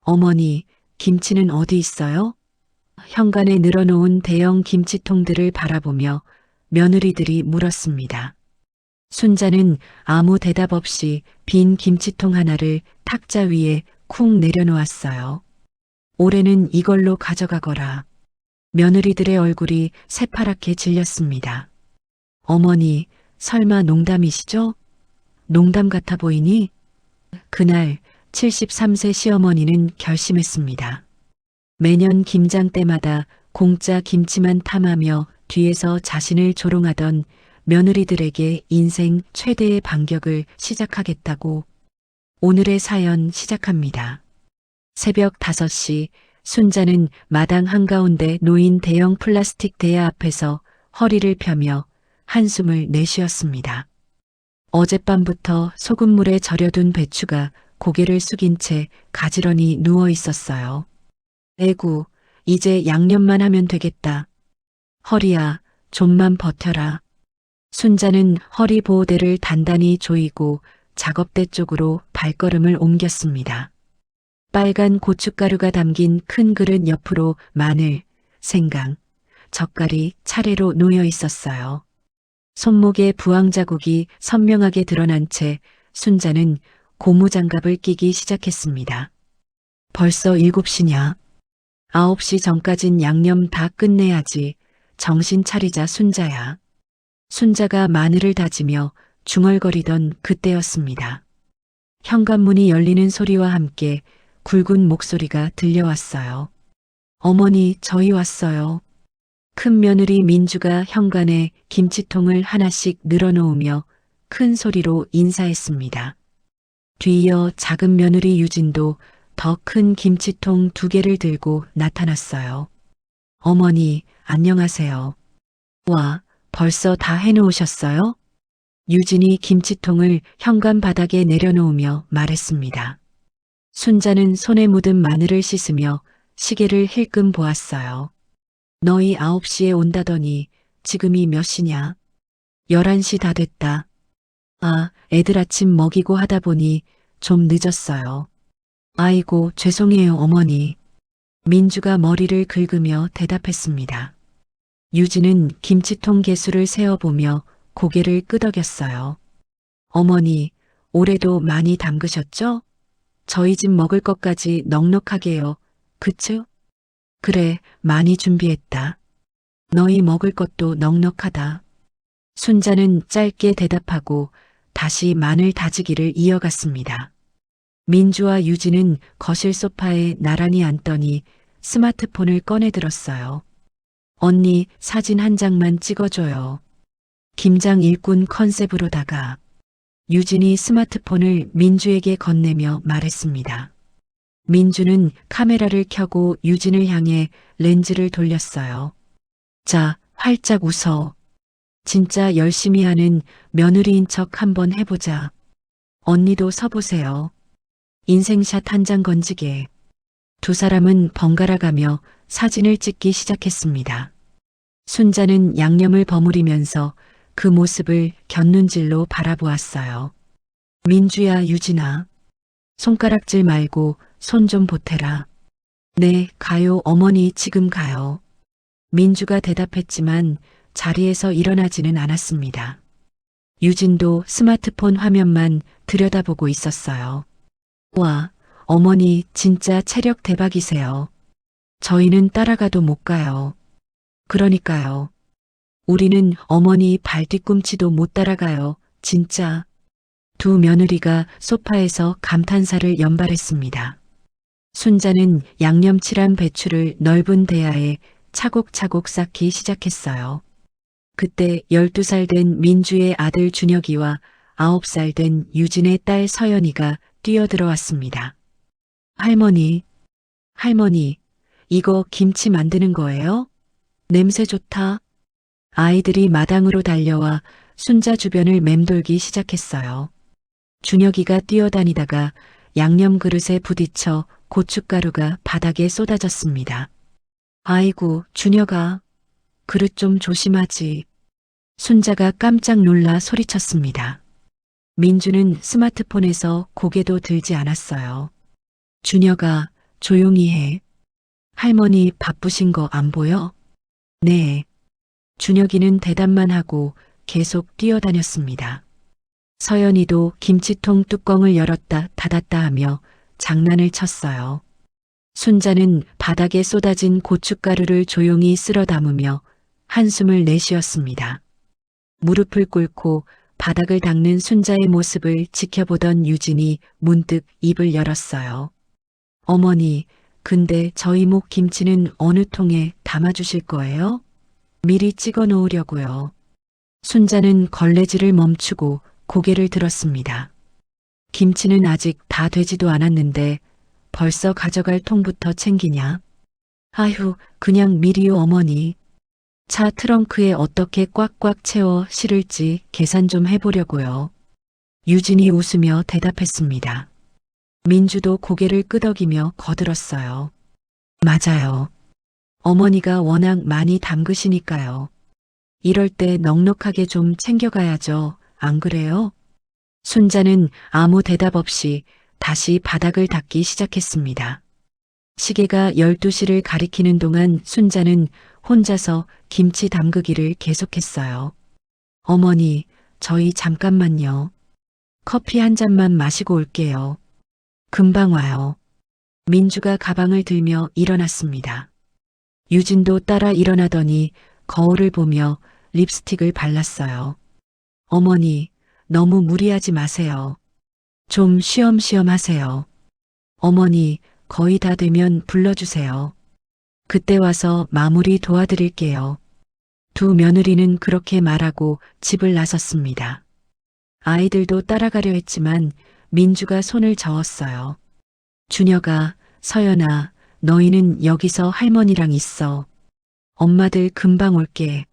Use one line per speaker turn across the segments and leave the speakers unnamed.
어머니, 김치는 어디 있어요? 현관에 늘어놓은 대형 김치통들을 바라보며 며느리들이 물었습니다. 순자는 아무 대답 없이 빈 김치통 하나를 탁자 위에 쿵 내려놓았어요. 올해는 이걸로 가져가거라. 며느리들의 얼굴이 새파랗게 질렸습니다. 어머니, 설마 농담이시죠? 농담 같아 보이니? 그날 73세 시어머니는 결심했습니다. 매년 김장 때마다 공짜 김치만 탐하며 뒤에서 자신을 조롱하던 며느리들에게 인생 최대의 반격을 시작하겠다고. 오늘의 사연 시작합니다. 새벽 5시 순자는 마당 한가운데 놓인 대형 플라스틱 대야 앞에서 허리를 펴며 한숨을 내쉬었습니다. 어젯밤부터 소금물에 절여둔 배추가 고개를 숙인 채 가지런히 누워 있었어요. 에구, 이제 양념만 하면 되겠다. 허리야, 좀만 버텨라. 순자는 허리 보호대를 단단히 조이고 작업대 쪽으로 발걸음을 옮겼습니다. 빨간 고춧가루가 담긴 큰 그릇 옆으로 마늘, 생강, 젓갈이 차례로 놓여 있었어요. 손목에 부항 자국이 선명하게 드러난 채 순자는 고무장갑을 끼기 시작했습니다. 벌써 7시냐? 9시 전까진 양념 다 끝내야지. 정신 차리자 순자야. 순자가 마늘을 다지며 중얼거리던 그때였습니다. 현관문이 열리는 소리와 함께 굵은 목소리가 들려왔어요. 어머니, 저희 왔어요. 큰 며느리 민주가 현관에 김치통을 하나씩 늘어놓으며 큰 소리로 인사했습니다. 뒤이어 작은 며느리 유진도 더 큰 김치통 2개를 들고 나타났어요. 어머니, 안녕하세요. 와, 벌써 다 해놓으셨어요? 유진이 김치통을 현관 바닥에 내려놓으며 말했습니다. 순자는 손에 묻은 마늘을 씻으며 시계를 힐끔 보았어요. 너희 9시에 온다더니 지금이 몇 시냐? 11시 다 됐다. 아, 애들 아침 먹이고 하다 보니 좀 늦었어요. 아이고, 죄송해요, 어머니. 민주가 머리를 긁으며 대답했습니다. 유진은 김치통 개수를 세어보며 고개를 끄덕였어요. 어머니, 올해도 많이 담그셨죠? 저희 집 먹을 것까지 넉넉하게요. 그쵸? 그래, 많이 준비했다. 너희 먹을 것도 넉넉하다. 순자는 짧게 대답하고 다시 마늘 다지기를 이어갔습니다. 민주와 유진은 거실 소파에 나란히 앉더니 스마트폰을 꺼내 들었어요. 언니, 사진 한 장만 찍어줘요. 김장 일꾼 컨셉으로다가. 유진이 스마트폰을 민주에게 건네며 말했습니다. 민주는 카메라를 켜고 유진을 향해 렌즈를 돌렸어요. 자, 활짝 웃어. 진짜 열심히 하는 며느리인 척 한번 해보자. 언니도 서보세요. 인생샷 한 장 건지게. 2사람은 번갈아 가며 사진을 찍기 시작했습니다. 순자는 양념을 버무리면서 그 모습을 곁눈질로 바라보았어요. 민주야, 유진아. 손가락질 말고 손 좀 보태라. 네, 가요, 어머니, 지금 가요. 민주가 대답했지만 자리에서 일어나지는 않았습니다. 유진도 스마트폰 화면만 들여다보고 있었어요. 와, 어머니 진짜 체력 대박이세요. 저희는 따라가도 못 가요. 그러니까요. 우리는 어머니 발 뒤꿈치도 못 따라가요. 진짜. 2 며느리가 소파에서 감탄사를 연발했습니다. 순자는 양념칠한 배추를 넓은 대야에 차곡차곡 쌓기 시작했어요. 그때 12살 된 민주의 아들 준혁이와 9살 된 유진의 딸 서연이가 뛰어들어왔습니다. 할머니, 이거 김치 만드는 거예요? 냄새 좋다. 아이들이 마당으로 달려와 순자 주변을 맴돌기 시작했어요. 준혁이가 뛰어다니다가 양념 그릇에 부딪혀 고춧가루가 바닥에 쏟아졌습니다. 아이고, 준혁아. 그릇 좀 조심하지. 순자가 깜짝 놀라 소리쳤습니다. 민주는 스마트폰에서 고개도 들지 않았어요. 준혁아, 조용히 해. 할머니 바쁘신 거 안 보여? 네. 준혁이는 대답만 하고 계속 뛰어다녔습니다. 서연이도 김치통 뚜껑을 열었다 닫았다 하며 장난을 쳤어요. 순자는 바닥에 쏟아진 고춧가루를 조용히 쓸어 담으며 한숨을 내쉬었습니다. 무릎을 꿇고 바닥을 닦는 순자의 모습을 지켜보던 유진이 문득 입을 열었어요. 어머니, 근데 저희 목 김치는 어느 통에 담아주실 거예요? 미리 찍어 놓으려고요. 순자는 걸레질을 멈추고 고개를 들었습니다. 김치는 아직 다 되지도 않았는데 벌써 가져갈 통부터 챙기냐? 아휴, 그냥 미리요 어머니. 차 트렁크에 어떻게 꽉꽉 채워 실을지 계산 좀 해보려고요. 유진이 웃으며 대답했습니다. 민주도 고개를 끄덕이며 거들었어요. 맞아요. 어머니가 워낙 많이 담그시니까요. 이럴 때 넉넉하게 좀 챙겨가야죠. 안 그래요? 순자는 아무 대답 없이 다시 바닥을 닦기 시작했습니다. 시계가 12시를 가리키는 동안 순자는 혼자서 김치 담그기를 계속했어요. 어머니, 저희 잠깐만요. 커피 한 잔만 마시고 올게요. 금방 와요. 민주가 가방을 들며 일어났습니다. 유진도 따라 일어나더니 거울을 보며 립스틱을 발랐어요. 어머니, 너무 무리하지 마세요. 좀 쉬엄쉬엄 하세요. 어머니, 거의 다 되면 불러주세요. 그때 와서 마무리 도와드릴게요. 두 며느리는 그렇게 말하고 집을 나섰습니다. 아이들도 따라가려 했지만 민주가 손을 저었어요. 준혁아, 서연아, 너희는 여기서 할머니랑 있어. 엄마들 금방 올게.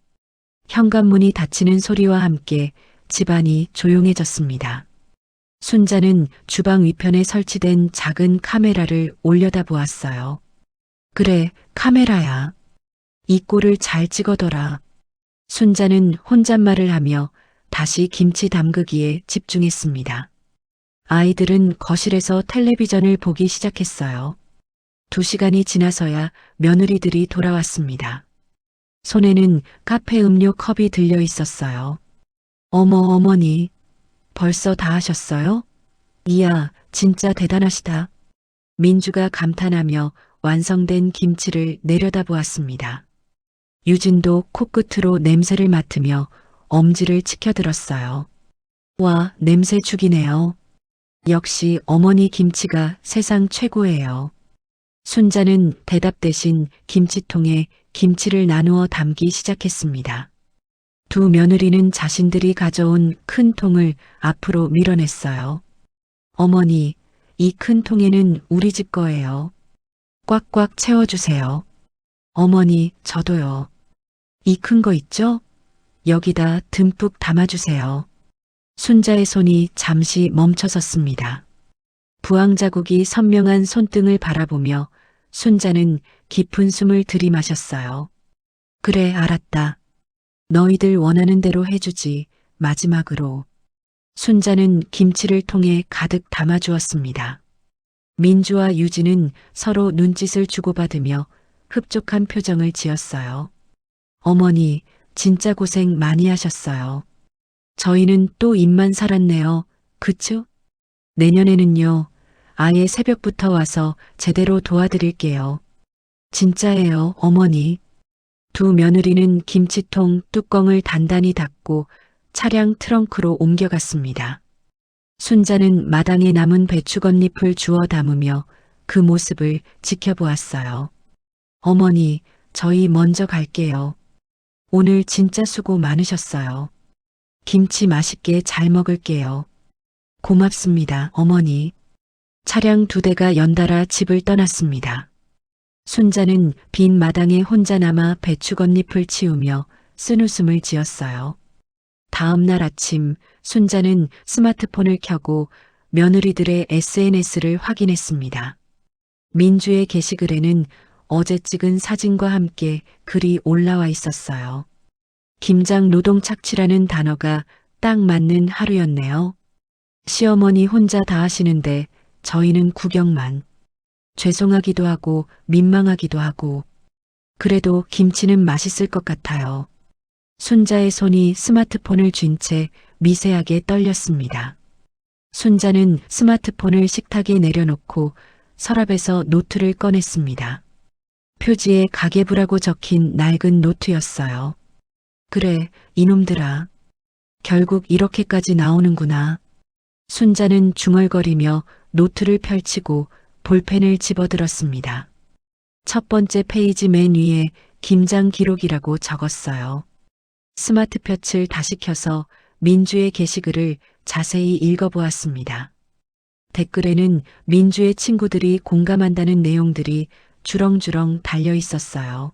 현관문이 닫히는 소리와 함께 집안이 조용해졌습니다. 순자는 주방 위편에 설치된 작은 카메라를 올려다보았어요. 그래, 카메라야. 이 꼴을 잘 찍어둬라. 순자는 혼잣말을 하며 다시 김치 담그기에 집중했습니다. 아이들은 거실에서 텔레비전을 보기 시작했어요. 2시간이 지나서야 며느리들이 돌아왔습니다. 손에는 카페 음료 컵이 들려 있었어요. 어머 어머니, 벌써 다 하셨어요? 이야, 진짜 대단하시다. 민주가 감탄하며 완성된 김치를 내려다보았습니다. 유진도 코끝으로 냄새를 맡으며 엄지를 치켜들었어요. 와, 냄새 죽이네요. 역시 어머니 김치가 세상 최고예요. 순자는 대답 대신 김치통에 김치를 나누어 담기 시작했습니다. 두 며느리는 자신들이 가져온 큰 통을 앞으로 밀어냈어요. 어머니, 이 큰 통에는 우리 집 거예요. 꽉꽉 채워주세요. 어머니, 저도요. 이 큰 거 있죠? 여기다 듬뿍 담아주세요. 순자의 손이 잠시 멈춰섰습니다. 부항 자국이 선명한 손등을 바라보며 순자는 깊은 숨을 들이마셨어요. 그래, 알았다. 너희들 원하는 대로 해주지. 마지막으로. 순자는 김치를 통에 가득 담아주었습니다. 민주와 유진은 서로 눈짓을 주고받으며 흡족한 표정을 지었어요. 어머니, 진짜 고생 많이 하셨어요. 저희는 또 입만 살았네요. 그쵸? 내년에는요, 아예 새벽부터 와서 제대로 도와드릴게요. 진짜예요, 어머니. 두 며느리는 김치통 뚜껑을 단단히 닫고 차량 트렁크로 옮겨갔습니다. 순자는 마당에 남은 배추겉잎을 주워 담으며 그 모습을 지켜보았어요. 어머니, 저희 먼저 갈게요. 오늘 진짜 수고 많으셨어요. 김치 맛있게 잘 먹을게요. 고맙습니다, 어머니. 차량 2대가 연달아 집을 떠났습니다. 순자는 빈 마당에 혼자 남아 배추겉잎을 치우며 쓴웃음을 지었어요. 다음 날 아침 순자는 스마트폰을 켜고 며느리들의 SNS를 확인했습니다. 민주의 게시글에는 어제 찍은 사진과 함께 글이 올라와 있었어요. 김장 노동 착취라는 단어가 딱 맞는 하루였네요. 시어머니 혼자 다 하시는데 저희는 구경만. 죄송하기도 하고 민망하기도 하고 그래도 김치는 맛있을 것 같아요. 순자의 손이 스마트폰을 쥔 채 미세하게 떨렸습니다. 순자는 스마트폰을 식탁에 내려놓고 서랍에서 노트를 꺼냈습니다. 표지에 가계부라고 적힌 낡은 노트였어요. 그래, 이놈들아. 결국 이렇게까지 나오는구나. 순자는 중얼거리며 노트를 펼치고 볼펜을 집어들었습니다. 첫 번째 페이지 맨 위에 김장 기록이라고 적었어요. 스마트 볕을 다시 켜서 민주의 게시글을 자세히 읽어보았습니다. 댓글에는 민주의 친구들이 공감한다는 내용들이 주렁주렁 달려 있었어요.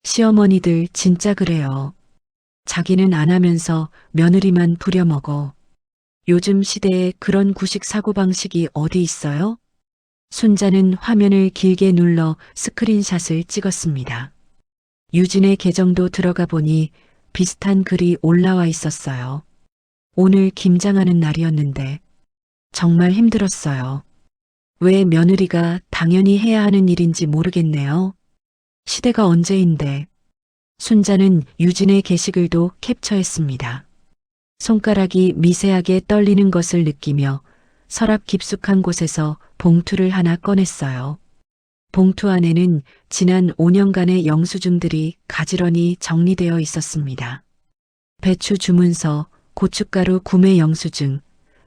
시어머니들 진짜 그래요. 자기는 안 하면서 며느리만 부려먹어. 요즘 시대에 그런 구식 사고방식이 어디 있어요? 순자는 화면을 길게 눌러 스크린샷을 찍었습니다. 유진의 계정도 들어가 보니 비슷한 글이 올라와 있었어요. 오늘 김장하는 날이었는데 정말 힘들었어요. 왜 며느리가 당연히 해야 하는 일인지 모르겠네요. 시대가 언제인데. 순자는 유진의 게시글도 캡처했습니다. 손가락이 미세하게 떨리는 것을 느끼며 서랍 깊숙한 곳에서 봉투를 하나 꺼냈어요. 봉투 안에는 지난 5년간의 영수증들이 가지런히 정리되어 있었습니다. 배추 주문서, 고춧가루 구매 영수증,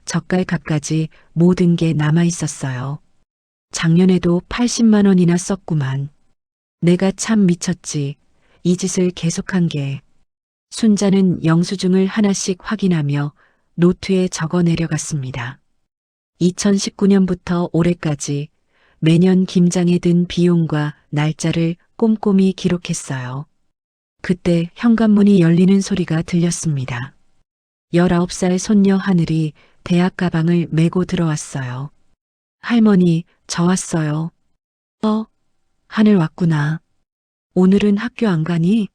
젓갈값까지 모든 게 남아 있었어요. 작년에도 80만 원이나 썼구만. 내가 참 미쳤지. 이 짓을 계속한 게. 순자는 영수증을 하나씩 확인하며 노트에 적어 내려갔습니다. 2019년부터 올해까지 매년 김장에 든 비용과 날짜를 꼼꼼히 기록했어요. 그때 현관문이 열리는 소리가 들렸습니다. 19살 손녀 하늘이 대학 가방을 메고 들어왔어요. 할머니, 저 왔어요. 하늘 왔구나. 오늘은 학교 안 가니?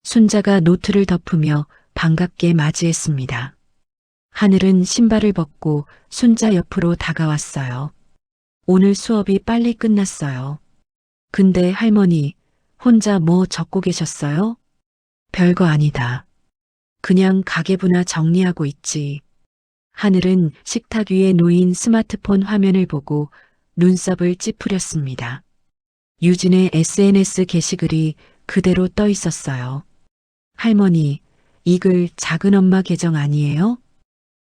순자가 노트를 덮으며 반갑게 맞이했습니다. 하늘은 신발을 벗고 순자 옆으로 다가왔어요. 오늘 수업이 빨리 끝났어요. 근데 할머니, 혼자 뭐 적고 계셨어요? 별거 아니다. 그냥 가계부나 정리하고 있지. 하늘은 식탁 위에 놓인 스마트폰 화면을 보고 눈썹을 찌푸렸습니다. 유진의 SNS 게시글이 그대로 떠 있었어요. 할머니, 이 글 작은 엄마 계정 아니에요?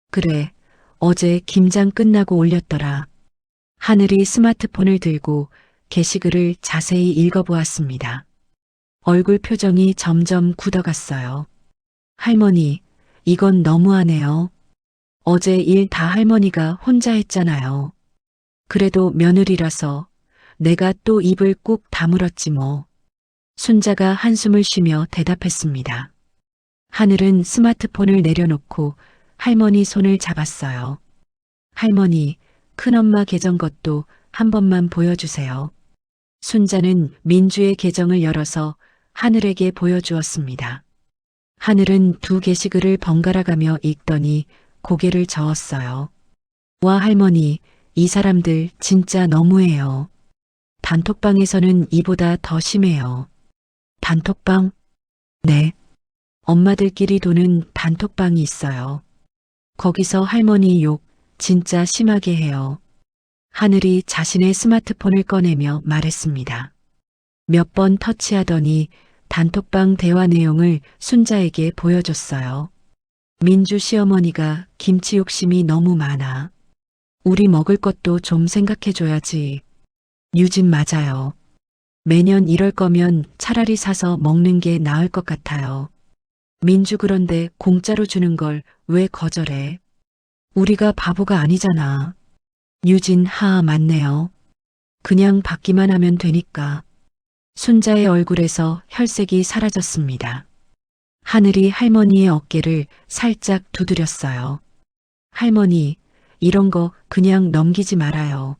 그래, 어제 김장 끝나고 올렸더라. 하늘이 스마트폰을 들고 게시글을 자세히 읽어보았습니다. 얼굴 표정이 점점 굳어갔어요. 할머니, 이건 너무하네요. 어제 일 다 할머니가 혼자 했잖아요. 그래도 며느리라서 내가 또 입을 꾹 다물었지 뭐. 순자가 한숨을 쉬며 대답했습니다. 하늘은 스마트폰을 내려놓고 할머니 손을 잡았어요. 할머니, 큰엄마 계정 것도 한 번만 보여주세요. 순자는 민주의 계정을 열어서 하늘에게 보여주었습니다. 하늘은 두 게시글을 번갈아가며 읽더니 고개를 저었어요. 와 할머니, 이 사람들 진짜 너무해요. 단톡방에서는 이보다 더 심해요. 단톡방? 네. 엄마들끼리 도는 단톡방이 있어요. 거기서 할머니 욕 진짜 심하게 해요. 하늘이 자신의 스마트폰을 꺼내며 말했습니다. 몇 번 터치하더니 단톡방 대화 내용을 순자에게 보여줬어요. 민주 시어머니가 김치 욕심이 너무 많아. 우리 먹을 것도 좀 생각해줘야지. 유진 맞아요. 매년 이럴 거면 차라리 사서 먹는 게 나을 것 같아요. 민주 그런데 공짜로 주는 걸 왜 거절해? 우리가 바보가 아니잖아. 유진 맞네요. 그냥 받기만 하면 되니까. 순자의 얼굴에서 혈색이 사라졌습니다. 하늘이 할머니의 어깨를 살짝 두드렸어요. 할머니, 이런 거 그냥 넘기지 말아요.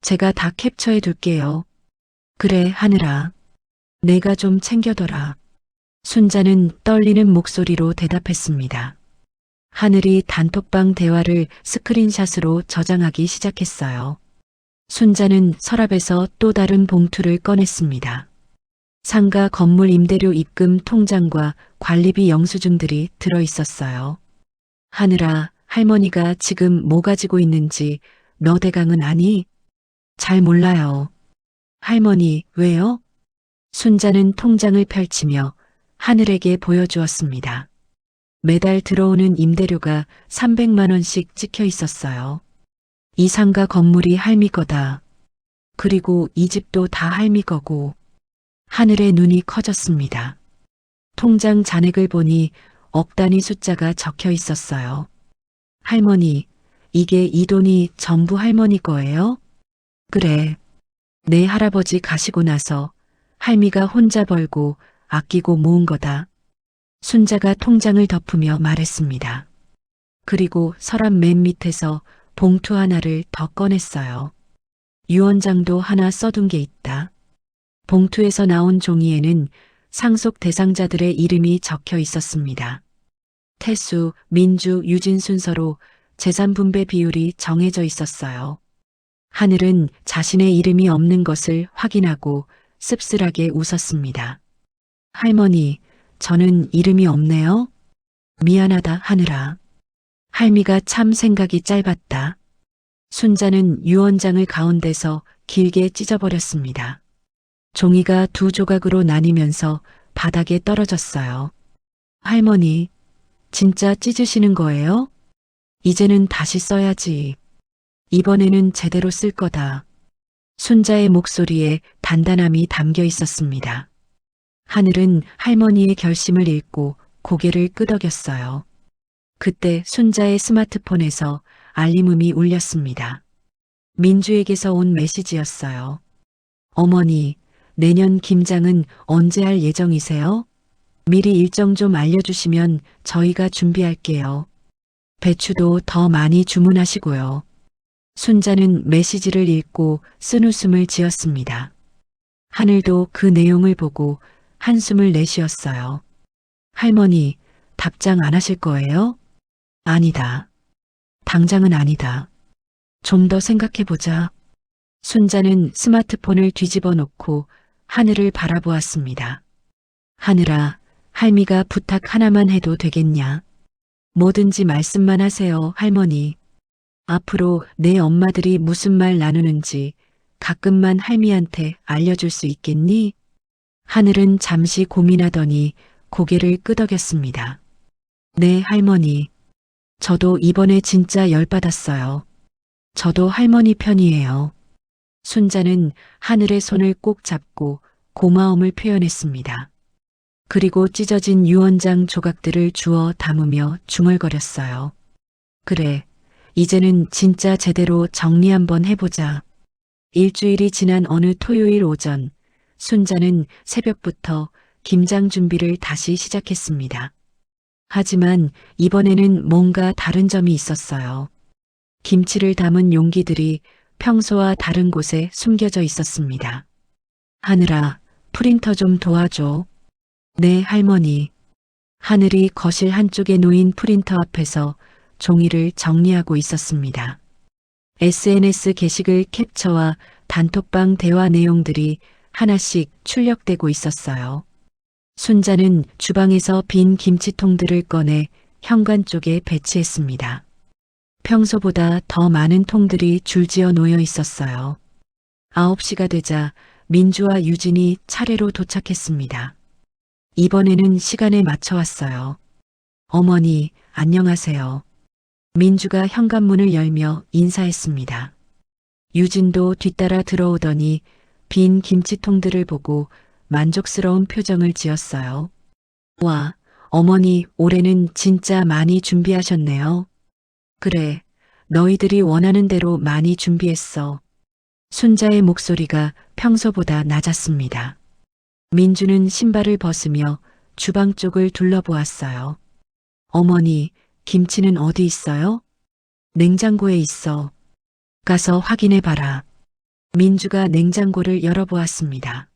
제가 다 캡처해 둘게요. 그래, 하늘아. 내가 좀 챙겨둬라. 순자는 떨리는 목소리로 대답했습니다. 하늘이 단톡방 대화를 스크린샷으로 저장하기 시작했어요. 순자는 서랍에서 또 다른 봉투를 꺼냈습니다. 상가 건물 임대료 입금 통장과 관리비 영수증들이 들어 있었어요. 하늘아, 할머니가 지금 뭐 가지고 있는지 너 대강은 아니? 잘 몰라요. 할머니, 왜요? 순자는 통장을 펼치며 하늘에게 보여주었습니다. 매달 들어오는 임대료가 300만 원씩 찍혀 있었어요. 이 상가 건물이 할미 거다. 그리고 이 집도 다 할미 거고. 하늘의 눈이 커졌습니다. 통장 잔액을 보니 억 단위 숫자가 적혀 있었어요. 할머니, 이게 이 돈이 전부 할머니 거예요? 그래. 내 할아버지 가시고 나서 할미가 혼자 벌고 아끼고 모은 거다. 순자가 통장을 덮으며 말했습니다. 그리고 서랍 맨 밑에서 봉투 하나를 더 꺼냈어요. 유언장도 하나 써둔 게 있다. 봉투에서 나온 종이에는 상속 대상자들의 이름이 적혀 있었습니다. 태수, 민주, 유진 순서로 재산 분배 비율이 정해져 있었어요. 하늘은 자신의 이름이 없는 것을 확인하고 씁쓸하게 웃었습니다. 할머니, 저는 이름이 없네요. 미안하다, 하늘아. 할미가 참 생각이 짧았다. 순자는 유언장을 가운데서 길게 찢어버렸습니다. 종이가 두 조각으로 나뉘면서 바닥에 떨어졌어요. 할머니, 진짜 찢으시는 거예요? 이제는 다시 써야지. 이번에는 제대로 쓸 거다. 순자의 목소리에 단단함이 담겨 있었습니다. 하늘은 할머니의 결심을 읽고 고개를 끄덕였어요. 그때 순자의 스마트폰에서 알림음이 울렸습니다. 민주에게서 온 메시지였어요. 어머니, 내년 김장은 언제 할 예정이세요? 미리 일정 좀 알려주시면 저희가 준비할게요. 배추도 더 많이 주문하시고요. 순자는 메시지를 읽고 쓴웃음을 지었습니다. 하늘도 그 내용을 보고 한숨을 내쉬었어요. 할머니, 답장 안 하실 거예요? 아니다. 당장은 아니다. 좀 더 생각해보자. 순자는 스마트폰을 뒤집어 놓고 하늘을 바라보았습니다. 하늘아, 할미가 부탁 하나만 해도 되겠냐? 뭐든지 말씀만 하세요, 할머니. 앞으로 내 엄마들이 무슨 말 나누는지 가끔만 할미한테 알려줄 수 있겠니? 하늘은 잠시 고민하더니 고개를 끄덕였습니다. 네, 할머니. 저도 이번에 진짜 열받았어요. 저도 할머니 편이에요. 순자는 하늘의 손을 꼭 잡고 고마움을 표현했습니다. 그리고 찢어진 유언장 조각들을 주워 담으며 중얼거렸어요. 그래, 이제는 진짜 제대로 정리 한번 해보자. 일주일이 지난 어느 토요일 오전, 순자는 새벽부터 김장 준비를 다시 시작했습니다. 하지만 이번에는 뭔가 다른 점이 있었어요. 김치를 담은 용기들이 평소와 다른 곳에 숨겨져 있었습니다. 하늘아, 프린터 좀 도와줘. 네, 할머니. 하늘이 거실 한쪽에 놓인 프린터 앞에서 종이를 정리하고 있었습니다. SNS 게시글 캡처와 단톡방 대화 내용들이 하나씩 출력되고 있었어요. 순자는 주방에서 빈 김치통들을 꺼내 현관 쪽에 배치했습니다. 평소보다 더 많은 통들이 줄지어 놓여 있었어요. 9시가 되자 민주와 유진이 차례로 도착했습니다. 이번에는 시간에 맞춰 왔어요. 어머니, 안녕하세요. 민주가 현관문을 열며 인사했습니다. 유진도 뒤따라 들어오더니 빈 김치통들을 보고 만족스러운 표정을 지었어요. 와, 어머니 올해는 진짜 많이 준비하셨네요. 그래, 너희들이 원하는 대로 많이 준비했어. 순자의 목소리가 평소보다 낮았습니다. 민주는 신발을 벗으며 주방 쪽을 둘러보았어요. 어머니, 김치는 어디 있어요? 냉장고에 있어. 가서 확인해봐라. 민주가 냉장고를 열어보았습니다.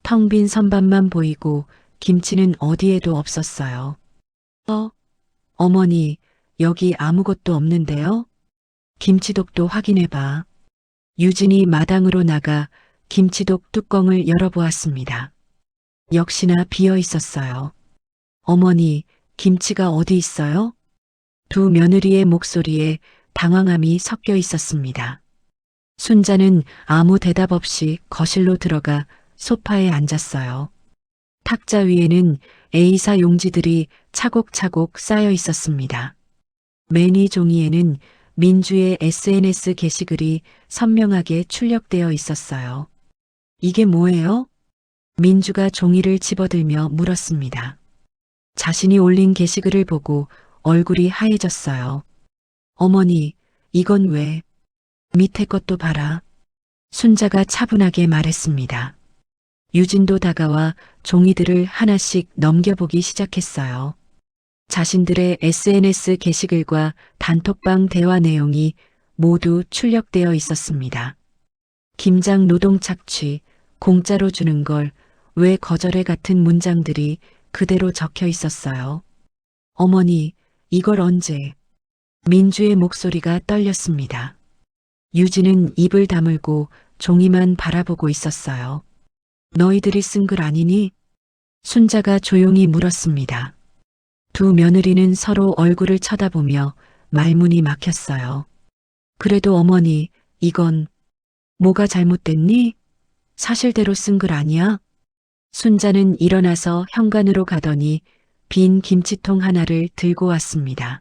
텅 빈 선반만 보이고 김치는 어디에도 없었어요. 어머니, 여기 아무것도 없는데요? 김치독도 확인해봐. 유진이 마당으로 나가 김치독 뚜껑을 열어보았습니다. 역시나 비어 있었어요. 어머니, 김치가 어디 있어요? 두 며느리의 목소리에 당황함이 섞여 있었습니다. 순자는 아무 대답 없이 거실로 들어가 소파에 앉았어요. 탁자 위에는 A사 용지들이 차곡차곡 쌓여 있었습니다. 매니 종이에는 민주의 SNS 게시글이 선명하게 출력되어 있었어요. 이게 뭐예요? 민주가 종이를 집어들며 물었습니다. 자신이 올린 게시글을 보고 얼굴이 하얘졌어요. 어머니, 이건 왜? 밑에 것도 봐라. 순자가 차분하게 말했습니다. 유진도 다가와 종이들을 하나씩 넘겨보기 시작했어요. 자신들의 SNS 게시글과 단톡방 대화 내용이 모두 출력되어 있었습니다. 김장 노동 착취, 공짜로 주는 걸 왜 거절해 같은 문장들이 그대로 적혀 있었어요. 어머니, 이걸 언제? 민주의 목소리가 떨렸습니다. 유진은 입을 다물고 종이만 바라보고 있었어요. 너희들이 쓴 글 아니니? 순자가 조용히 물었습니다. 두 며느리는 서로 얼굴을 쳐다보며 말문이 막혔어요. 그래도 어머니, 이건 뭐가 잘못됐니? 사실대로 쓴 글 아니야? 순자는 일어나서 현관으로 가더니 빈 김치통 하나를 들고 왔습니다.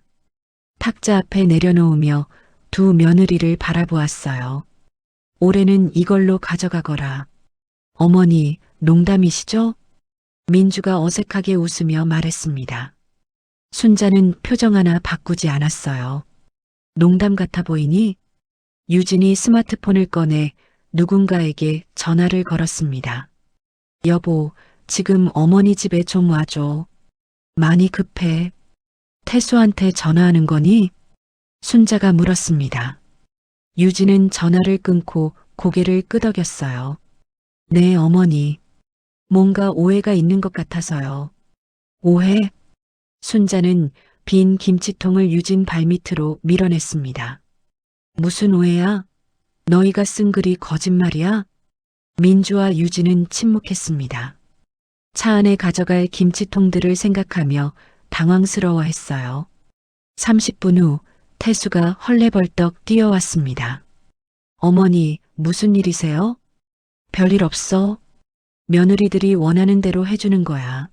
탁자 앞에 내려놓으며 두 며느리를 바라보았어요. 올해는 이걸로 가져가거라. 어머니, 농담이시죠? 민주가 어색하게 웃으며 말했습니다. 순자는 표정 하나 바꾸지 않았어요. 농담 같아 보이니? 유진이 스마트폰을 꺼내 누군가에게 전화를 걸었습니다. 여보, 지금 어머니 집에 좀 와줘. 많이 급해. 태수한테 전화하는 거니? 순자가 물었습니다. 유진은 전화를 끊고 고개를 끄덕였어요. 네, 어머니. 뭔가 오해가 있는 것 같아서요. 오해? 순자는 빈 김치통을 유진 발밑으로 밀어냈습니다. 무슨 오해야? 너희가 쓴 글이 거짓말이야? 민주와 유진은 침묵했습니다. 차 안에 가져갈 김치통들을 생각하며 당황스러워했어요. 30분 후 태수가 헐레벌떡 뛰어왔습니다. 어머니, 무슨 일이세요? 별일 없어. 며느리들이 원하는 대로 해주는 거야.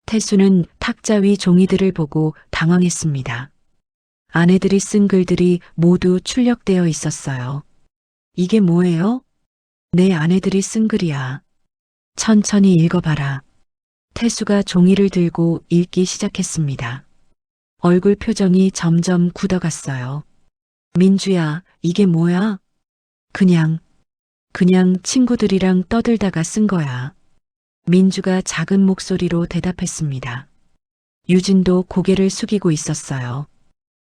태수는 탁자 위 종이들을 보고 당황했습니다. 아내들이 쓴 글들이 모두 출력되어 있었어요. 이게 뭐예요? 내 아내들이 쓴 글이야. 천천히 읽어봐라. 태수가 종이를 들고 읽기 시작했습니다. 얼굴 표정이 점점 굳어갔어요. 민주야, 이게 뭐야? 그냥 친구들이랑 떠들다가 쓴 거야. 민주가 작은 목소리로 대답했습니다. 유진도 고개를 숙이고 있었어요.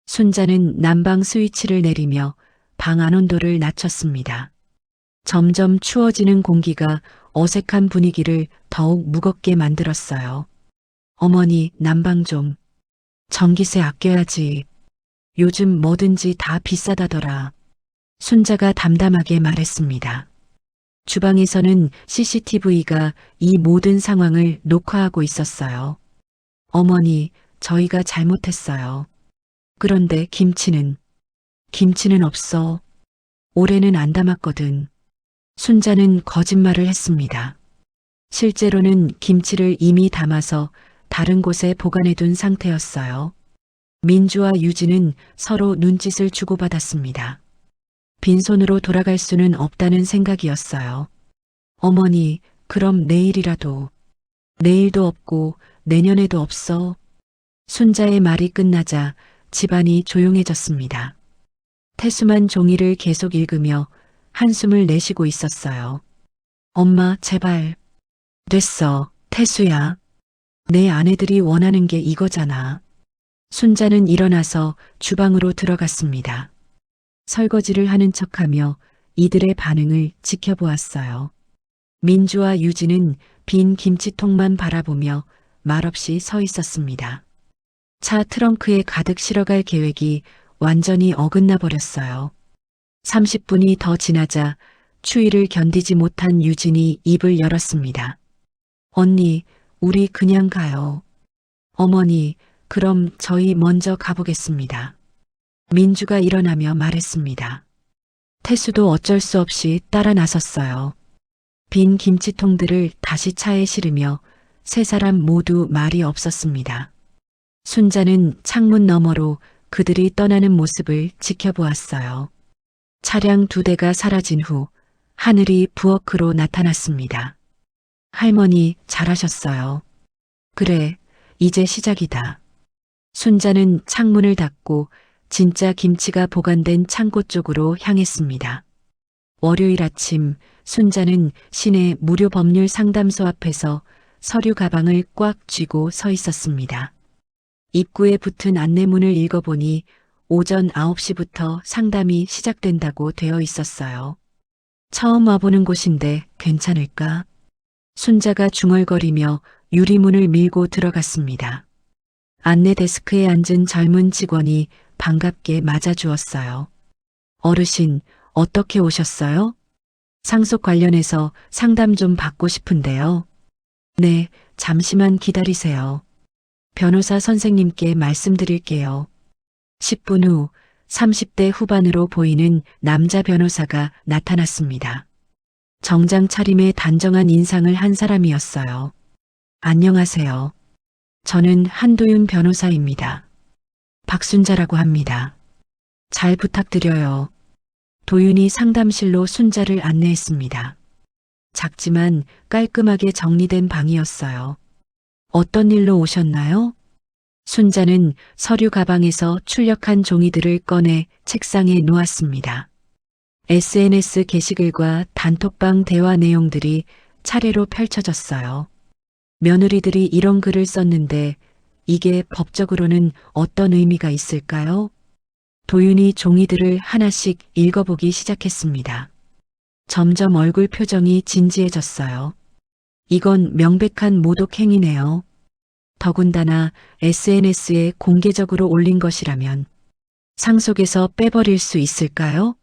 순자는 난방 스위치를 내리며 방 안 온도를 낮췄습니다. 점점 추워지는 공기가 어색한 분위기를 더욱 무겁게 만들었어요. 어머니, 난방 좀. 전기세 아껴야지. 요즘 뭐든지 다 비싸다더라. 순자가 담담하게 말했습니다. 주방에서는 CCTV가 이 모든 상황을 녹화하고 있었어요. 어머니, 저희가 잘못했어요. 그런데 김치는 없어. 올해는 안 담았거든. 순자는 거짓말을 했습니다. 실제로는 김치를 이미 담아서 다른 곳에 보관해둔 상태였어요. 민주와 유진은 서로 눈짓을 주고받았습니다. 빈손으로 돌아갈 수는 없다는 생각이었어요. 어머니, 그럼 내일이라도. 내일도 없고 내년에도 없어. 순자의 말이 끝나자 집안이 조용해졌습니다. 태수만 종이를 계속 읽으며 한숨을 내쉬고 있었어요. 엄마, 제발. 됐어, 태수야. 내 아내들이 원하는 게 이거잖아. 순자는 일어나서 주방으로 들어갔습니다. 설거지를 하는 척하며 이들의 반응을 지켜보았어요. 민주와 유진은 빈 김치통만 바라보며 말없이 서 있었습니다. 차 트렁크에 가득 실어갈 계획이 완전히 어긋나 버렸어요. 30분이 더 지나자 추위를 견디지 못한 유진이 입을 열었습니다. 언니, 우리 그냥 가요. 어머니, 그럼 저희 먼저 가보겠습니다. 민주가 일어나며 말했습니다. 태수도 어쩔 수 없이 따라 나섰어요. 빈 김치통들을 다시 차에 실으며 세 사람 모두 말이 없었습니다. 순자는 창문 너머로 그들이 떠나는 모습을 지켜보았어요. 차량 2대가 사라진 후 하늘이 부엌으로 나타났습니다. 할머니, 잘하셨어요. 그래, 이제 시작이다. 순자는 창문을 닫고 진짜 김치가 보관된 창고 쪽으로 향했습니다. 월요일 아침 순자는 시내 무료 법률 상담소 앞에서 서류 가방을 꽉 쥐고 서 있었습니다. 입구에 붙은 안내문을 읽어보니 오전 9시부터 상담이 시작된다고 되어 있었어요. 처음 와보는 곳인데 괜찮을까? 순자가 중얼거리며 유리문을 밀고 들어갔습니다. 안내 데스크에 앉은 젊은 직원이 반갑게 맞아주었어요. 어르신, 어떻게 오셨어요? 상속 관련해서 상담 좀 받고 싶은데요. 네, 잠시만 기다리세요. 변호사 선생님께 말씀드릴게요. 10분 후 30대 후반으로 보이는 남자 변호사가 나타났습니다. 정장 차림에 단정한 인상을 한 사람이었어요. 안녕하세요. 저는 한도윤 변호사입니다. 박순자라고 합니다. 잘 부탁드려요. 도윤이 상담실로 순자를 안내했습니다. 작지만 깔끔하게 정리된 방이었어요. 어떤 일로 오셨나요? 순자는 서류 가방에서 출력한 종이들을 꺼내 책상에 놓았습니다. SNS 게시글과 단톡방 대화 내용들이 차례로 펼쳐졌어요. 며느리들이 이런 글을 썼는데 이게 법적으로는 어떤 의미가 있을까요? 도윤이 종이들을 하나씩 읽어보기 시작했습니다. 점점 얼굴 표정이 진지해졌어요. 이건 명백한 모독 행위네요. 더군다나 SNS에 공개적으로 올린 것이라면 상속에서 빼버릴 수 있을까요?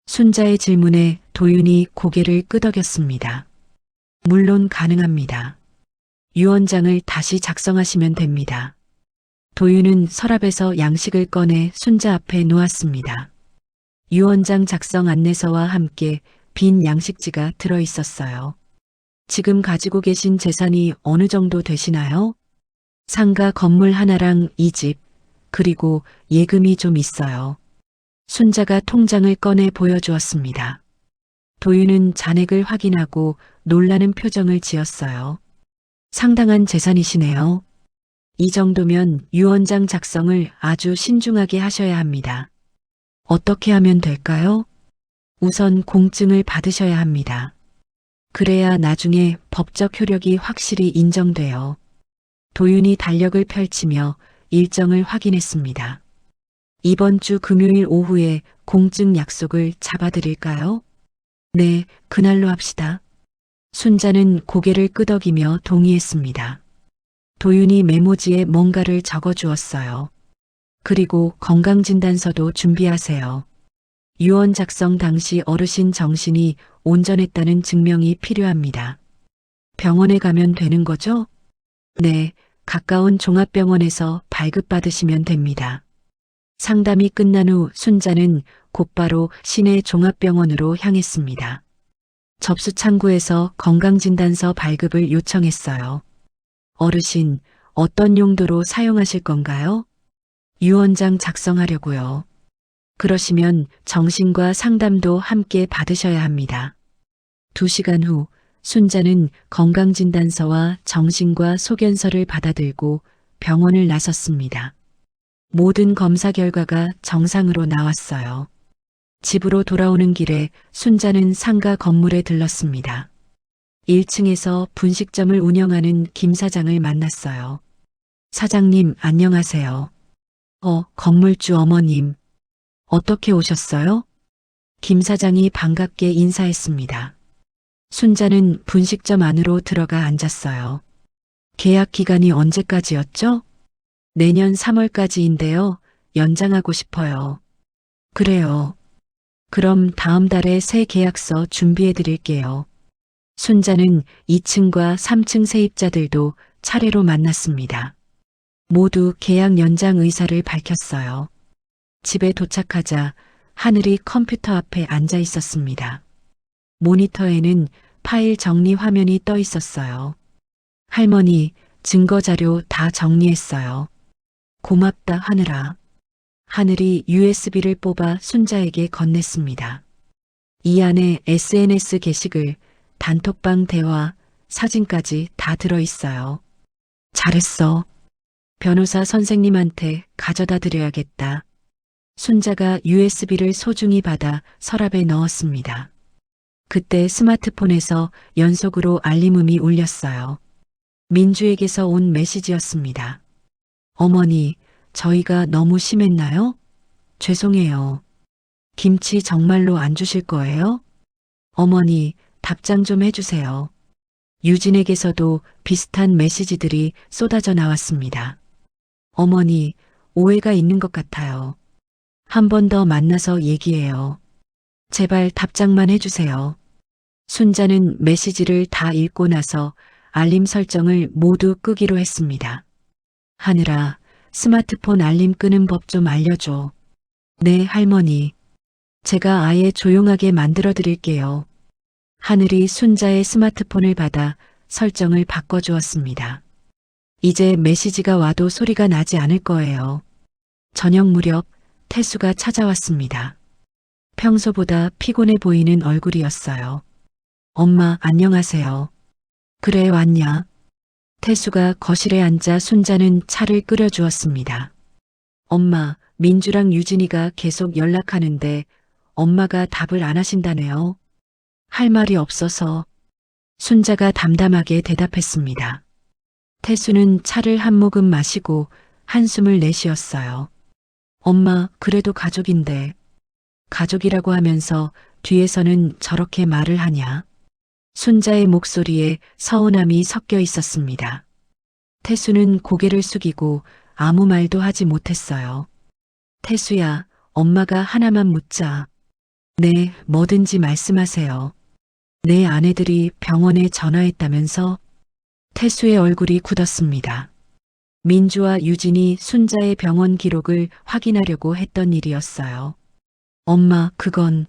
순자의 질문에 도윤이 고개를 끄덕였습니다. 물론 가능합니다. 유언장을 다시 작성하시면 됩니다. 도윤은 서랍에서 양식을 꺼내 순자 앞에 놓았습니다. 유언장 작성 안내서와 함께 빈 양식지가 들어 있었어요. 지금 가지고 계신 재산이 어느 정도 되시나요? 상가 건물 하나랑 이 집, 그리고 예금이 좀 있어요. 순자가 통장을 꺼내 보여주었습니다. 도윤은 잔액을 확인하고 놀라는 표정을 지었어요. 상당한 재산이시네요. 이 정도면 유언장 작성을 아주 신중하게 하셔야 합니다. 어떻게 하면 될까요? 우선 공증을 받으셔야 합니다. 그래야 나중에 법적 효력이 확실히 인정돼요. 도윤이 달력을 펼치며 일정을 확인했습니다. 이번 주 금요일 오후에 공증 약속을 잡아드릴까요? 네, 그날로 합시다. 순자는 고개를 끄덕이며 동의했습니다. 도윤이 메모지에 뭔가를 적어주었어요. 그리고 건강진단서도 준비하세요. 유언 작성 당시 어르신 정신이 온전했다는 증명이 필요합니다. 병원에 가면 되는 거죠? 네, 가까운 종합병원에서 발급받으시면 됩니다. 상담이 끝난 후 순자는 곧바로 시내 종합병원으로 향했습니다. 접수 창구에서 건강진단서 발급을 요청했어요. 어르신, 어떤 용도로 사용하실 건가요? 유언장 작성하려고요. 그러시면 정신과 상담도 함께 받으셔야 합니다. 2시간 후 순자는 건강진단서와 정신과 소견서를 받아들고 병원을 나섰습니다. 모든 검사 결과가 정상으로 나왔어요. 집으로 돌아오는 길에 순자는 상가 건물에 들렀습니다. 1층에서 분식점을 운영하는 김 사장을 만났어요. 사장님, 안녕하세요. 건물주 어머님. 어떻게 오셨어요? 김 사장이 반갑게 인사했습니다. 순자는 분식점 안으로 들어가 앉았어요. 계약 기간이 언제까지였죠? 내년 3월까지인데요. 연장하고 싶어요. 그래요. 그럼 다음 달에 새 계약서 준비해 드릴게요. 순자는 2층과 3층 세입자들도 차례로 만났습니다. 모두 계약 연장 의사를 밝혔어요. 집에 도착하자 하늘이 컴퓨터 앞에 앉아 있었습니다. 모니터에는 파일 정리 화면이 떠 있었어요. 할머니, 증거 자료 다 정리했어요. 고맙다, 하늘아. 하늘이 USB를 뽑아 순자에게 건넸습니다. 이 안에 SNS 게시글, 단톡방 대화, 사진까지 다 들어있어요. 잘했어. 변호사 선생님한테 가져다 드려야겠다. 순자가 USB를 소중히 받아 서랍에 넣었습니다. 그때 스마트폰에서 연속으로 알림음이 울렸어요. 민주에게서 온 메시지였습니다. 어머니, 저희가 너무 심했나요? 죄송해요. 김치 정말로 안 주실 거예요? 어머니, 답장 좀 해주세요. 유진에게서도 비슷한 메시지들이 쏟아져 나왔습니다. 어머니, 오해가 있는 것 같아요. 한 번 더 만나서 얘기해요. 제발 답장만 해주세요. 순자는 메시지를 다 읽고 나서 알림 설정을 모두 끄기로 했습니다. 하늘아, 스마트폰 알림 끄는 법 좀 알려줘. 네, 할머니. 제가 아예 조용하게 만들어 드릴게요. 하늘이 순자의 스마트폰을 받아 설정을 바꿔주었습니다. 이제 메시지가 와도 소리가 나지 않을 거예요. 저녁 무렵 태수가 찾아왔습니다. 평소보다 피곤해 보이는 얼굴이었어요. 엄마, 안녕하세요. 그래, 왔냐? 태수가 거실에 앉아 순자는 차를 끓여주었습니다. 엄마, 민주랑 유진이가 계속 연락하는데 엄마가 답을 안 하신다네요. 할 말이 없어서. 순자가 담담하게 대답했습니다. 태수는 차를 한 모금 마시고 한숨을 내쉬었어요. 엄마, 그래도 가족인데. 가족이라고 하면서 뒤에서는 저렇게 말을 하냐? 순자의 목소리에 서운함이 섞여 있었습니다. 태수는 고개를 숙이고 아무 말도 하지 못했어요. 태수야, 엄마가 하나만 묻자. 네, 뭐든지 말씀하세요. 내 아내들이 병원에 전화했다면서? 태수의 얼굴이 굳었습니다. 민주와 유진이 순자의 병원 기록을 확인하려고 했던 일이었어요. 엄마, 그건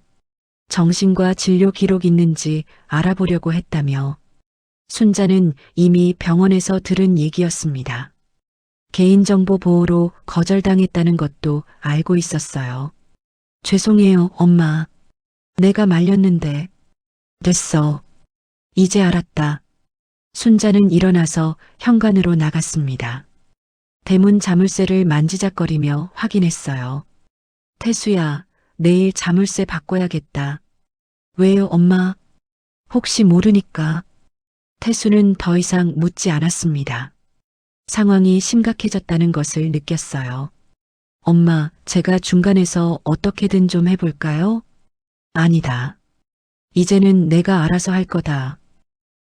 정신과 진료 기록 있는지 알아보려고 했다며. 순자는 이미 병원에서 들은 얘기였습니다. 개인정보 보호로 거절당했다는 것도 알고 있었어요. 죄송해요, 엄마. 내가 말렸는데. 됐어. 이제 알았다. 순자는 일어나서 현관으로 나갔습니다. 대문 자물쇠를 만지작거리며 확인했어요. 태수야, 내일 자물쇠 바꿔야겠다. 왜요, 엄마? 혹시 모르니까. 태수는 더 이상 묻지 않았습니다. 상황이 심각해졌다는 것을 느꼈어요. 엄마, 제가 중간에서 어떻게든 좀 해볼까요? 아니다. 이제는 내가 알아서 할 거다.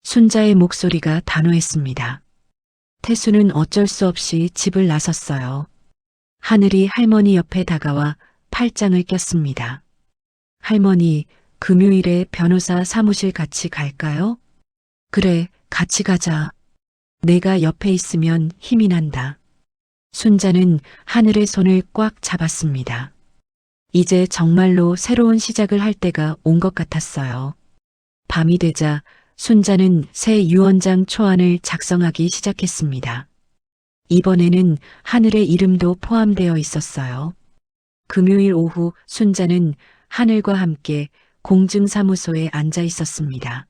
순자의 목소리가 단호했습니다. 태수는 어쩔 수 없이 집을 나섰어요. 하늘이 할머니 옆에 다가와 팔짱을 꼈습니다. 할머니, 금요일에 변호사 사무실 같이 갈까요? 그래, 같이 가자. 내가 옆에 있으면 힘이 난다. 순자는 하늘의 손을 꽉 잡았습니다. 이제 정말로 새로운 시작을 할 때가 온 것 같았어요. 밤이 되자 순자는 새 유언장 초안을 작성하기 시작했습니다. 이번에는 하늘의 이름도 포함되어 있었어요. 금요일 오후 순자는 하늘과 함께 공증사무소에 앉아 있었습니다.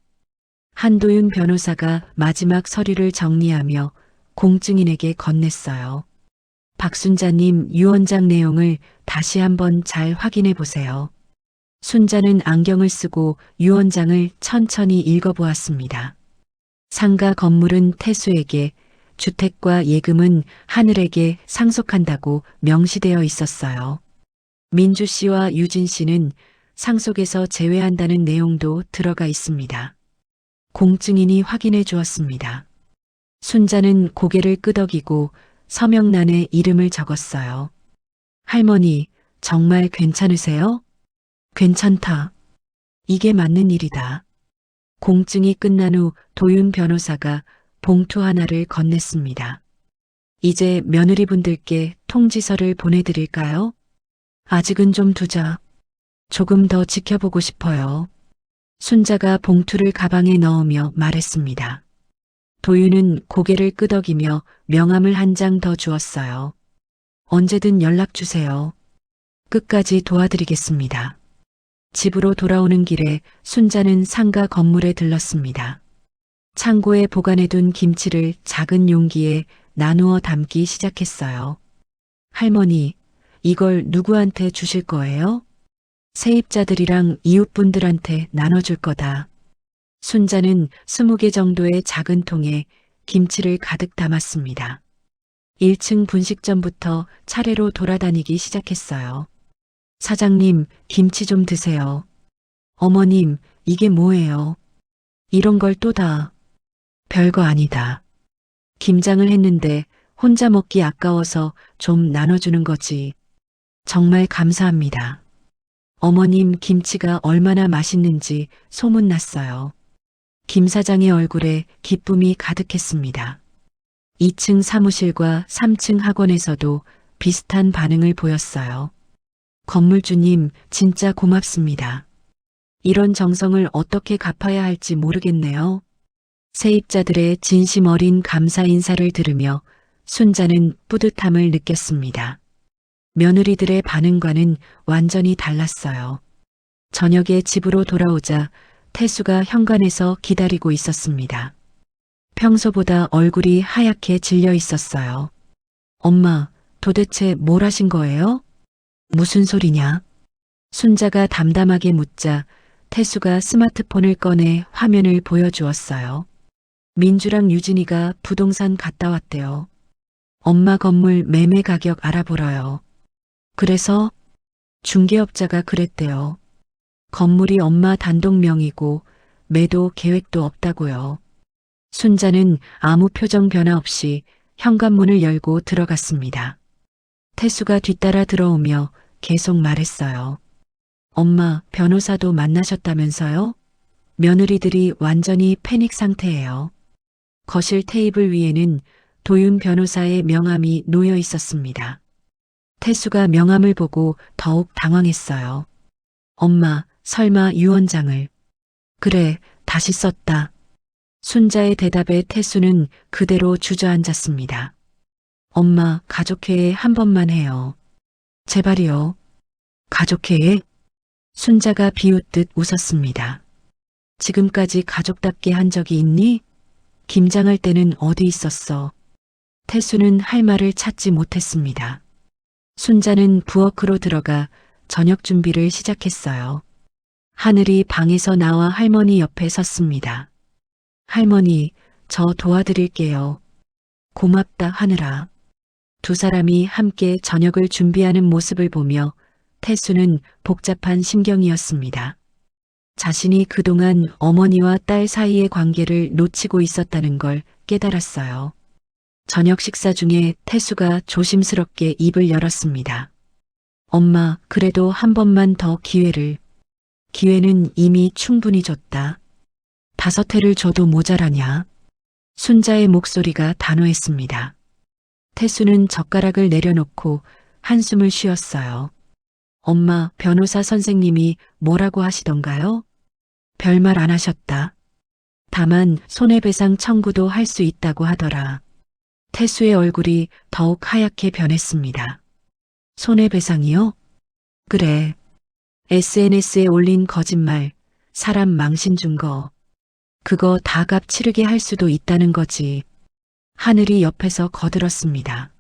한도윤 변호사가 마지막 서류를 정리하며 공증인에게 건넸어요. 박순자님, 유언장 내용을 다시 한번 잘 확인해 보세요. 순자는 안경을 쓰고 유언장을 천천히 읽어보았습니다. 상가 건물은 태수에게, 주택과 예금은 하늘에게 상속한다고 명시되어 있었어요. 민주 씨와 유진 씨는 상속에서 제외한다는 내용도 들어가 있습니다. 공증인이 확인해 주었습니다. 순자는 고개를 끄덕이고 서명란에 이름을 적었어요. 할머니, 정말 괜찮으세요? 괜찮다. 이게 맞는 일이다. 공증이 끝난 후 도윤 변호사가 봉투 하나를 건넸습니다. 이제 며느리분들께 통지서를 보내드릴까요? 아직은 좀 두자. 조금 더 지켜보고 싶어요. 순자가 봉투를 가방에 넣으며 말했습니다. 도윤은 고개를 끄덕이며 명함을 한 장 더 주었어요. 언제든 연락 주세요. 끝까지 도와드리겠습니다. 집으로 돌아오는 길에 순자는 상가 건물에 들렀습니다. 창고에 보관해둔 김치를 작은 용기에 나누어 담기 시작했어요. 할머니, 이걸 누구한테 주실 거예요? 세입자들이랑 이웃분들한테 나눠줄 거다. 순자는 20개 정도의 작은 통에 김치를 가득 담았습니다. 1층 분식점부터 차례로 돌아다니기 시작했어요. 사장님, 김치 좀 드세요. 어머님, 이게 뭐예요? 이런 걸 또 다. 별거 아니다. 김장을 했는데 혼자 먹기 아까워서 좀 나눠주는 거지. 정말 감사합니다. 어머님 김치가 얼마나 맛있는지 소문났어요. 김 사장의 얼굴에 기쁨이 가득했습니다. 2층 사무실과 3층 학원에서도 비슷한 반응을 보였어요. 건물주님 진짜 고맙습니다. 이런 정성을 어떻게 갚아야 할지 모르겠네요. 세입자들의 진심 어린 감사 인사를 들으며 순자는 뿌듯함을 느꼈습니다. 며느리들의 반응과는 완전히 달랐어요. 저녁에 집으로 돌아오자 태수가 현관에서 기다리고 있었습니다. 평소보다 얼굴이 하얗게 질려 있었어요. 엄마, 도대체 뭘 하신 거예요? 무슨 소리냐? 순자가 담담하게 묻자 태수가 스마트폰을 꺼내 화면을 보여주었어요. 민주랑 유진이가 부동산 갔다 왔대요. 엄마 건물 매매 가격 알아보러요. 그래서 중개업자가 그랬대요. 건물이 엄마 단독 명의고 매도 계획도 없다고요. 순자는 아무 표정 변화 없이 현관문을 열고 들어갔습니다. 태수가 뒤따라 들어오며 계속 말했어요. 엄마, 변호사도 만나셨다면서요? 며느리들이 완전히 패닉 상태예요. 거실 테이블 위에는 도윤 변호사의 명함이 놓여 있었습니다. 태수가 명함을 보고 더욱 당황했어요. 엄마, 설마 유언장을. 그래, 다시 썼다. 순자의 대답에 태수는 그대로 주저앉았습니다. 엄마, 가족회의 한 번만 해요. 제발이요. 가족회의? 순자가 비웃듯 웃었습니다. 지금까지 가족답게 한 적이 있니? 김장할 때는 어디 있었어? 태수는 할 말을 찾지 못했습니다. 순자는 부엌으로 들어가 저녁 준비를 시작했어요. 하늘이 방에서 나와 할머니 옆에 섰습니다. 할머니, 저 도와드릴게요. 고맙다 하늘아. 두 사람이 함께 저녁을 준비하는 모습을 보며 태수는 복잡한 심경이었습니다. 자신이 그동안 어머니와 딸 사이의 관계를 놓치고 있었다는 걸 깨달았어요. 저녁 식사 중에 태수가 조심스럽게 입을 열었습니다. 엄마, 그래도 한 번만 더 기회를. 기회는 이미 충분히 줬다. 5회를 줘도 모자라냐? 순자의 목소리가 단호했습니다. 태수는 젓가락을 내려놓고 한숨을 쉬었어요. 엄마, 변호사 선생님이 뭐라고 하시던가요? 별말 안 하셨다. 다만 손해배상 청구도 할 수 있다고 하더라. 태수의 얼굴이 더욱 하얗게 변했습니다. 손해배상이요? 그래. SNS에 올린 거짓말, 사람 망신 준 거. 그거 다 값 치르게 할 수도 있다는 거지. 하늘이 옆에서 거들었습니다.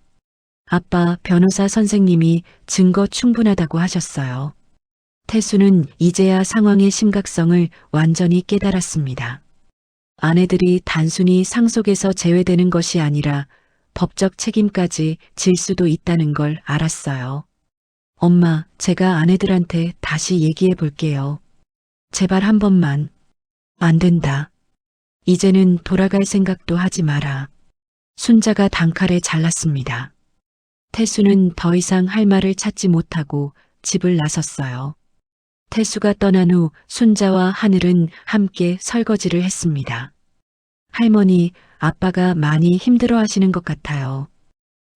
아빠, 변호사 선생님이 증거 충분하다고 하셨어요. 태수는 이제야 상황의 심각성을 완전히 깨달았습니다. 아내들이 단순히 상속에서 제외되는 것이 아니라 법적 책임까지 질 수도 있다는 걸 알았어요. 엄마, 제가 아내들한테 다시 얘기해 볼게요. 제발 한 번만. 안 된다. 이제는 돌아갈 생각도 하지 마라. 순자가 단칼에 잘랐습니다. 태수는 더 이상 할 말을 찾지 못하고 집을 나섰어요. 태수가 떠난 후 순자와 하늘은 함께 설거지를 했습니다. 할머니, 아빠가 많이 힘들어 하시는 것 같아요.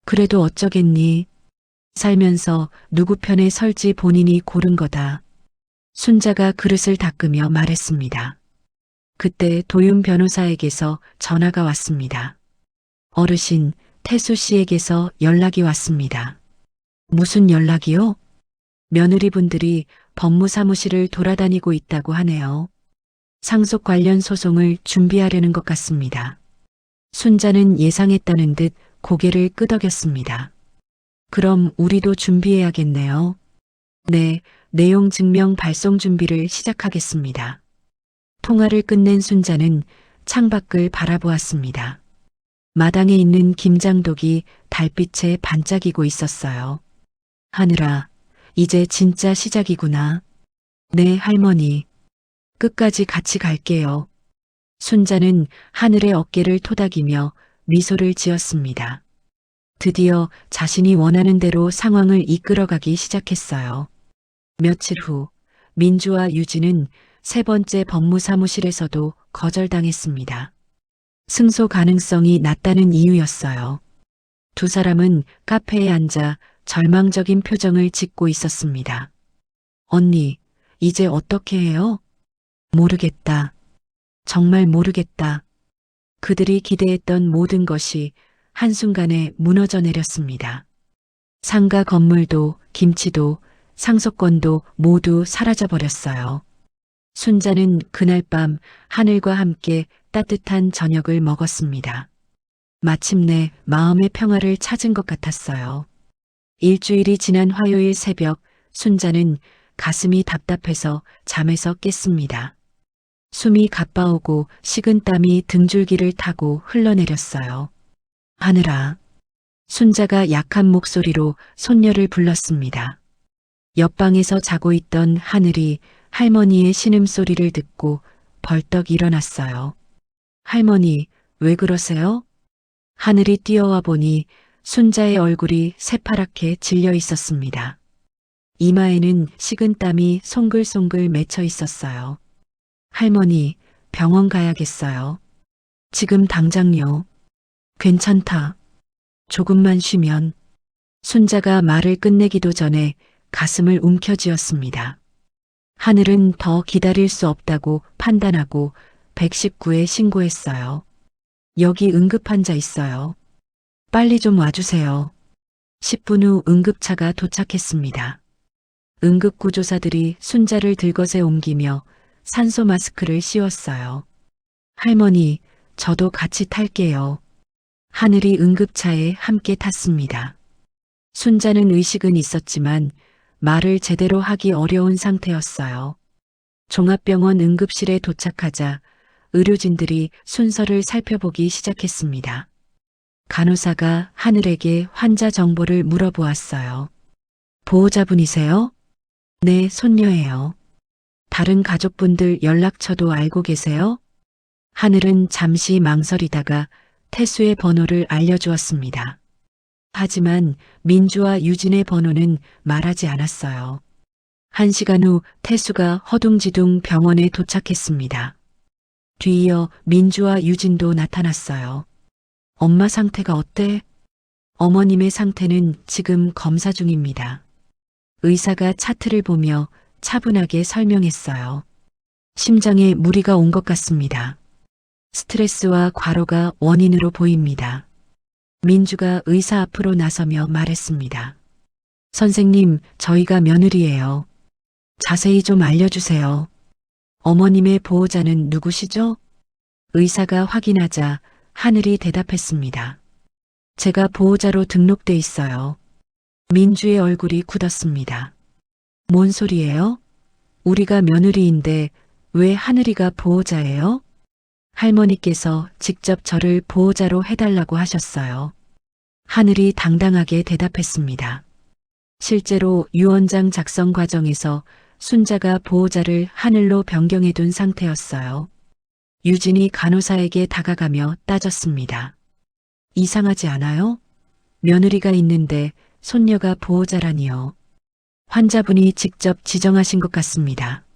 그래도 어쩌겠니? 살면서 누구 편에 설지 본인이 고른 거다. 순자가 그릇을 닦으며 말했습니다. 그때 도윤 변호사에게서 전화가 왔습니다. 어르신, 태수 씨에게서 연락이 왔습니다. 무슨 연락이요? 며느리분들이 법무사무실을 돌아다니고 있다고 하네요. 상속 관련 소송을 준비하려는 것 같습니다. 순자는 예상했다는 듯 고개를 끄덕였습니다. 그럼 우리도 준비해야겠네요. 네, 내용 증명 발송 준비를 시작하겠습니다. 통화를 끝낸 순자는 창밖을 바라보았습니다. 마당에 있는 김장독이 달빛에 반짝이고 있었어요. 하늘아, 이제 진짜 시작이구나. 네, 할머니. 끝까지 같이 갈게요. 순자는 하늘의 어깨를 토닥이며 미소를 지었습니다. 드디어 자신이 원하는 대로 상황을 이끌어가기 시작했어요. 며칠 후 민주와 유진은 세 번째 법무사무실에서도 거절당했습니다. 승소 가능성이 낮다는 이유였어요. 두 사람은 카페에 앉아 절망적인 표정을 짓고 있었습니다. 언니, 이제 어떻게 해요? 모르겠다. 정말 모르겠다. 그들이 기대했던 모든 것이 한순간에 무너져 내렸습니다. 상가 건물도 김치도 상속권도 모두 사라져 버렸어요. 순자는 그날 밤 하늘과 함께 따뜻한 저녁을 먹었습니다. 마침내 마음의 평화를 찾은 것 같았어요. 일주일이 지난 화요일 새벽 순자는 가슴이 답답해서 잠에서 깼습니다. 숨이 가빠오고 식은땀이 등줄기를 타고 흘러내렸어요. 하늘아. 순자가 약한 목소리로 손녀를 불렀습니다. 옆방에서 자고 있던 하늘이 할머니의 신음소리를 듣고 벌떡 일어났어요. 할머니, 왜 그러세요? 하늘이 뛰어와 보니 순자의 얼굴이 새파랗게 질려 있었습니다. 이마에는 식은땀이 송글송글 맺혀 있었어요. 할머니, 병원 가야겠어요. 지금 당장요. 괜찮다. 조금만 쉬면. 순자가 말을 끝내기도 전에 가슴을 움켜쥐었습니다. 하늘은 더 기다릴 수 없다고 판단하고 119에 신고했어요. 여기 응급환자 있어요. 빨리 좀 와주세요. 10분 후 응급차가 도착했습니다. 응급구조사들이 순자를 들것에 옮기며 산소 마스크를 씌웠어요. 할머니, 저도 같이 탈게요. 하늘이 응급차에 함께 탔습니다. 순자는 의식은 있었지만 말을 제대로 하기 어려운 상태였어요. 종합병원 응급실에 도착하자 의료진들이 순서를 살펴보기 시작했습니다. 간호사가 하늘에게 환자 정보를 물어보았어요. 보호자분이세요? 네, 손녀예요. 다른 가족분들 연락처도 알고 계세요? 하늘은 잠시 망설이다가 태수의 번호를 알려주었습니다. 하지만 민주와 유진의 번호는 말하지 않았어요. 1시간 후 태수가 허둥지둥 병원에 도착했습니다. 뒤이어 민주와 유진도 나타났어요. 엄마 상태가 어때? 어머님의 상태는 지금 검사 중입니다. 의사가 차트를 보며 차분하게 설명했어요. 심장에 무리가 온 것 같습니다. 스트레스와 과로가 원인으로 보입니다. 민주가 의사 앞으로 나서며 말했습니다. 선생님, 저희가 며느리예요. 자세히 좀 알려주세요. 어머님의 보호자는 누구시죠? 의사가 확인하자 하늘이 대답했습니다. 제가 보호자로 등록돼 있어요. 민주의 얼굴이 굳었습니다. 뭔 소리예요? 우리가 며느리인데 왜 하늘이가 보호자예요? 할머니께서 직접 저를 보호자로 해달라고 하셨어요. 하늘이 당당하게 대답했습니다. 실제로 유언장 작성 과정에서 순자가 보호자를 하늘로 변경해둔 상태였어요. 유진이 간호사에게 다가가며 따졌습니다. 이상하지 않아요? 며느리가 있는데 손녀가 보호자라니요. 환자분이 직접 지정하신 것 같습니다.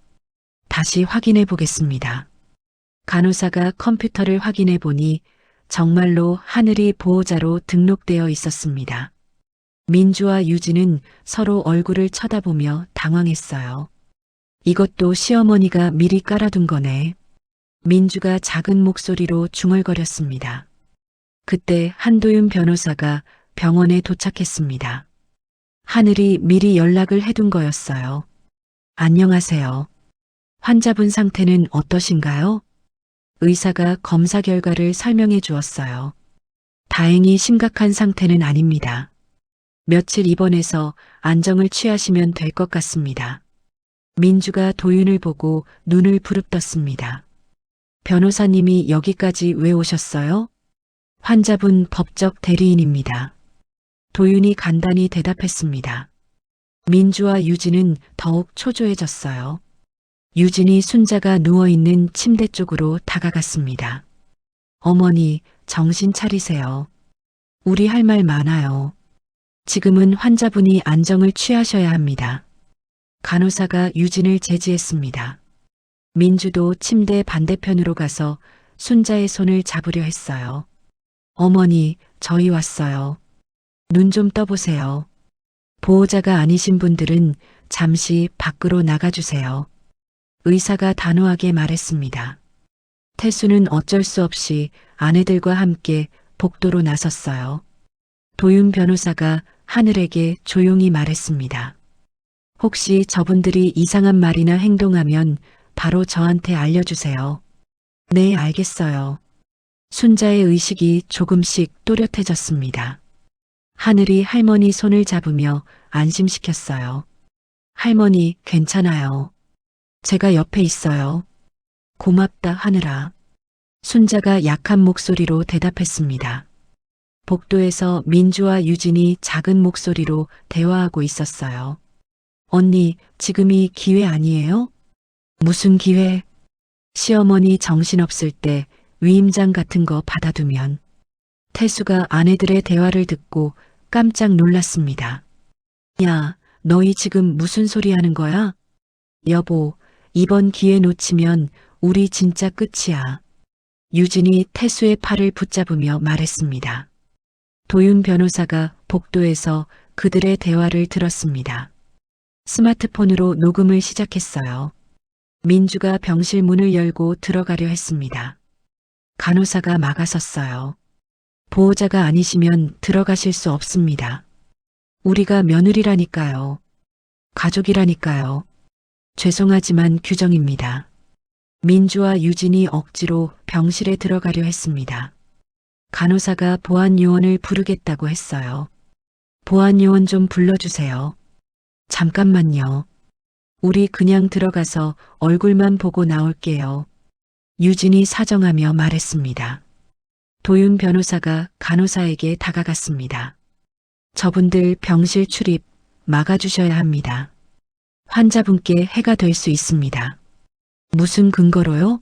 다시 확인해 보겠습니다. 간호사가 컴퓨터를 확인해 보니 정말로 하늘이 보호자로 등록되어 있었습니다. 민주와 유진은 서로 얼굴을 쳐다보며 당황했어요. 이것도 시어머니가 미리 깔아둔 거네. 민주가 작은 목소리로 중얼거렸습니다. 그때 한도윤 변호사가 병원에 도착했습니다. 하늘이 미리 연락을 해둔 거였어요. 안녕하세요. 환자분 상태는 어떠신가요? 의사가 검사 결과를 설명해 주었어요. 다행히 심각한 상태는 아닙니다. 며칠 입원해서 안정을 취하시면 될 것 같습니다. 민주가 도윤을 보고 눈을 부릅떴습니다. 변호사님이 여기까지 왜 오셨어요? 환자분 법적 대리인입니다. 도윤이 간단히 대답했습니다. 민주와 유진은 더욱 초조해졌어요. 유진이 순자가 누워있는 침대 쪽으로 다가갔습니다. 어머니, 정신 차리세요. 우리 할 말 많아요. 지금은 환자분이 안정을 취하셔야 합니다. 간호사가 유진을 제지했습니다. 민주도 침대 반대편으로 가서 순자의 손을 잡으려 했어요. 어머니, 저희 왔어요. 눈 좀 떠보세요. 보호자가 아니신 분들은 잠시 밖으로 나가주세요. 의사가 단호하게 말했습니다. 태수는 어쩔 수 없이 아내들과 함께 복도로 나섰어요. 도윤 변호사가 하늘에게 조용히 말했습니다. 혹시 저분들이 이상한 말이나 행동하면 바로 저한테 알려주세요. 네, 알겠어요. 순자의 의식이 조금씩 또렷해졌습니다. 하늘이 할머니 손을 잡으며 안심시켰어요. 할머니, 괜찮아요. 제가 옆에 있어요. 고맙다, 하늘아. 순자가 약한 목소리로 대답했습니다. 복도에서 민주와 유진이 작은 목소리로 대화하고 있었어요. 언니, 지금이 기회 아니에요? 무슨 기회? 시어머니 정신없을 때 위임장 같은 거 받아두면. 태수가 아내들의 대화를 듣고 깜짝 놀랐습니다. 야, 너희 지금 무슨 소리 하는 거야? 여보, 이번 기회 놓치면 우리 진짜 끝이야. 유진이 태수의 팔을 붙잡으며 말했습니다. 도윤 변호사가 복도에서 그들의 대화를 들었습니다. 스마트폰으로 녹음을 시작했어요. 민주가 병실 문을 열고 들어가려 했습니다. 간호사가 막아섰어요. 보호자가 아니시면 들어가실 수 없습니다. 우리가 며느리라니까요. 가족이라니까요. 죄송하지만 규정입니다. 민주와 유진이 억지로 병실에 들어가려 했습니다. 간호사가 보안요원을 부르겠다고 했어요. 보안요원 좀 불러주세요. 잠깐만요. 우리 그냥 들어가서 얼굴만 보고 나올게요. 유진이 사정하며 말했습니다. 도윤 변호사가 간호사에게 다가갔습니다. 저분들 병실 출입 막아주셔야 합니다. 환자분께 해가 될 수 있습니다. 무슨 근거로요?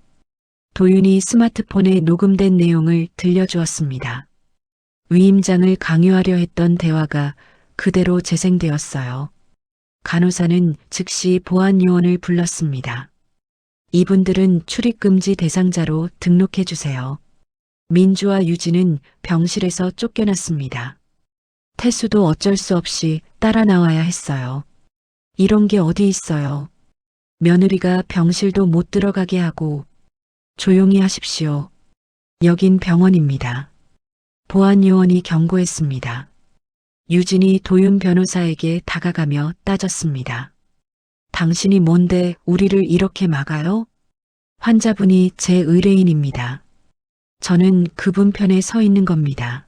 도윤이 스마트폰에 녹음된 내용을 들려주었습니다. 위임장을 강요하려 했던 대화가 그대로 재생되었어요. 간호사는 즉시 보안요원을 불렀습니다. 이분들은 출입금지 대상자로 등록해 주세요. 민주와 유진은 병실에서 쫓겨났습니다. 태수도 어쩔 수 없이 따라 나와야 했어요. 이런 게 어디 있어요. 며느리가 병실도 못 들어가게 하고. 조용히 하십시오. 여긴 병원입니다. 보안요원이 경고했습니다. 유진이 도윤 변호사에게 다가가며 따졌습니다. 당신이 뭔데 우리를 이렇게 막아요? 환자분이 제 의뢰인입니다. 저는 그분 편에 서 있는 겁니다.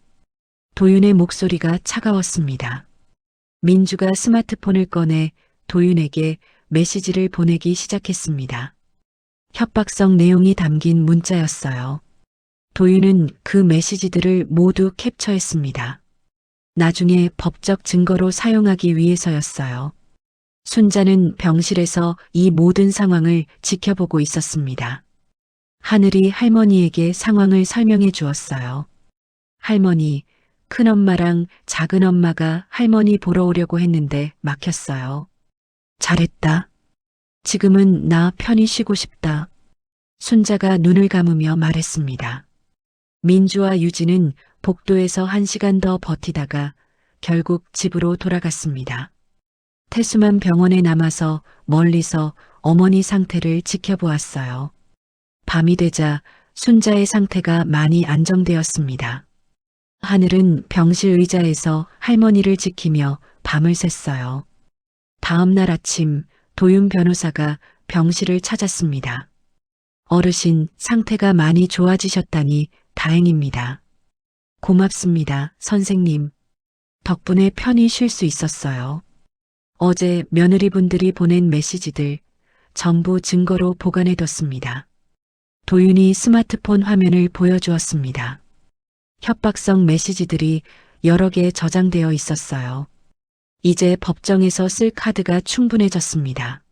도윤의 목소리가 차가웠습니다. 민주가 스마트폰을 꺼내 도윤에게 메시지를 보내기 시작했습니다. 협박성 내용이 담긴 문자였어요. 도윤은 그 메시지들을 모두 캡처했습니다. 나중에 법적 증거로 사용하기 위해서였어요. 순자는 병실에서 이 모든 상황을 지켜보고 있었습니다. 하늘이 할머니에게 상황을 설명해 주었어요. 할머니, 큰엄마랑 작은엄마가 할머니 보러 오려고 했는데 막혔어요. 잘했다. 지금은 나 편히 쉬고 싶다. 순자가 눈을 감으며 말했습니다. 민주와 유진은 복도에서 1시간 더 버티다가 결국 집으로 돌아갔습니다. 태수만 병원에 남아서 멀리서 어머니 상태를 지켜보았어요. 밤이 되자 순자의 상태가 많이 안정되었습니다. 하늘은 병실 의자에서 할머니를 지키며 밤을 샜어요. 다음 날 아침 도윤 변호사가 병실을 찾았습니다. 어르신 상태가 많이 좋아지셨다니 다행입니다. 고맙습니다, 선생님. 덕분에 편히 쉴 수 있었어요. 어제 며느리분들이 보낸 메시지들 전부 증거로 보관해뒀습니다. 도윤이 스마트폰 화면을 보여주었습니다. 협박성 메시지들이 여러 개 저장되어 있었어요. 이제 법정에서 쓸 카드가 충분해졌습니다.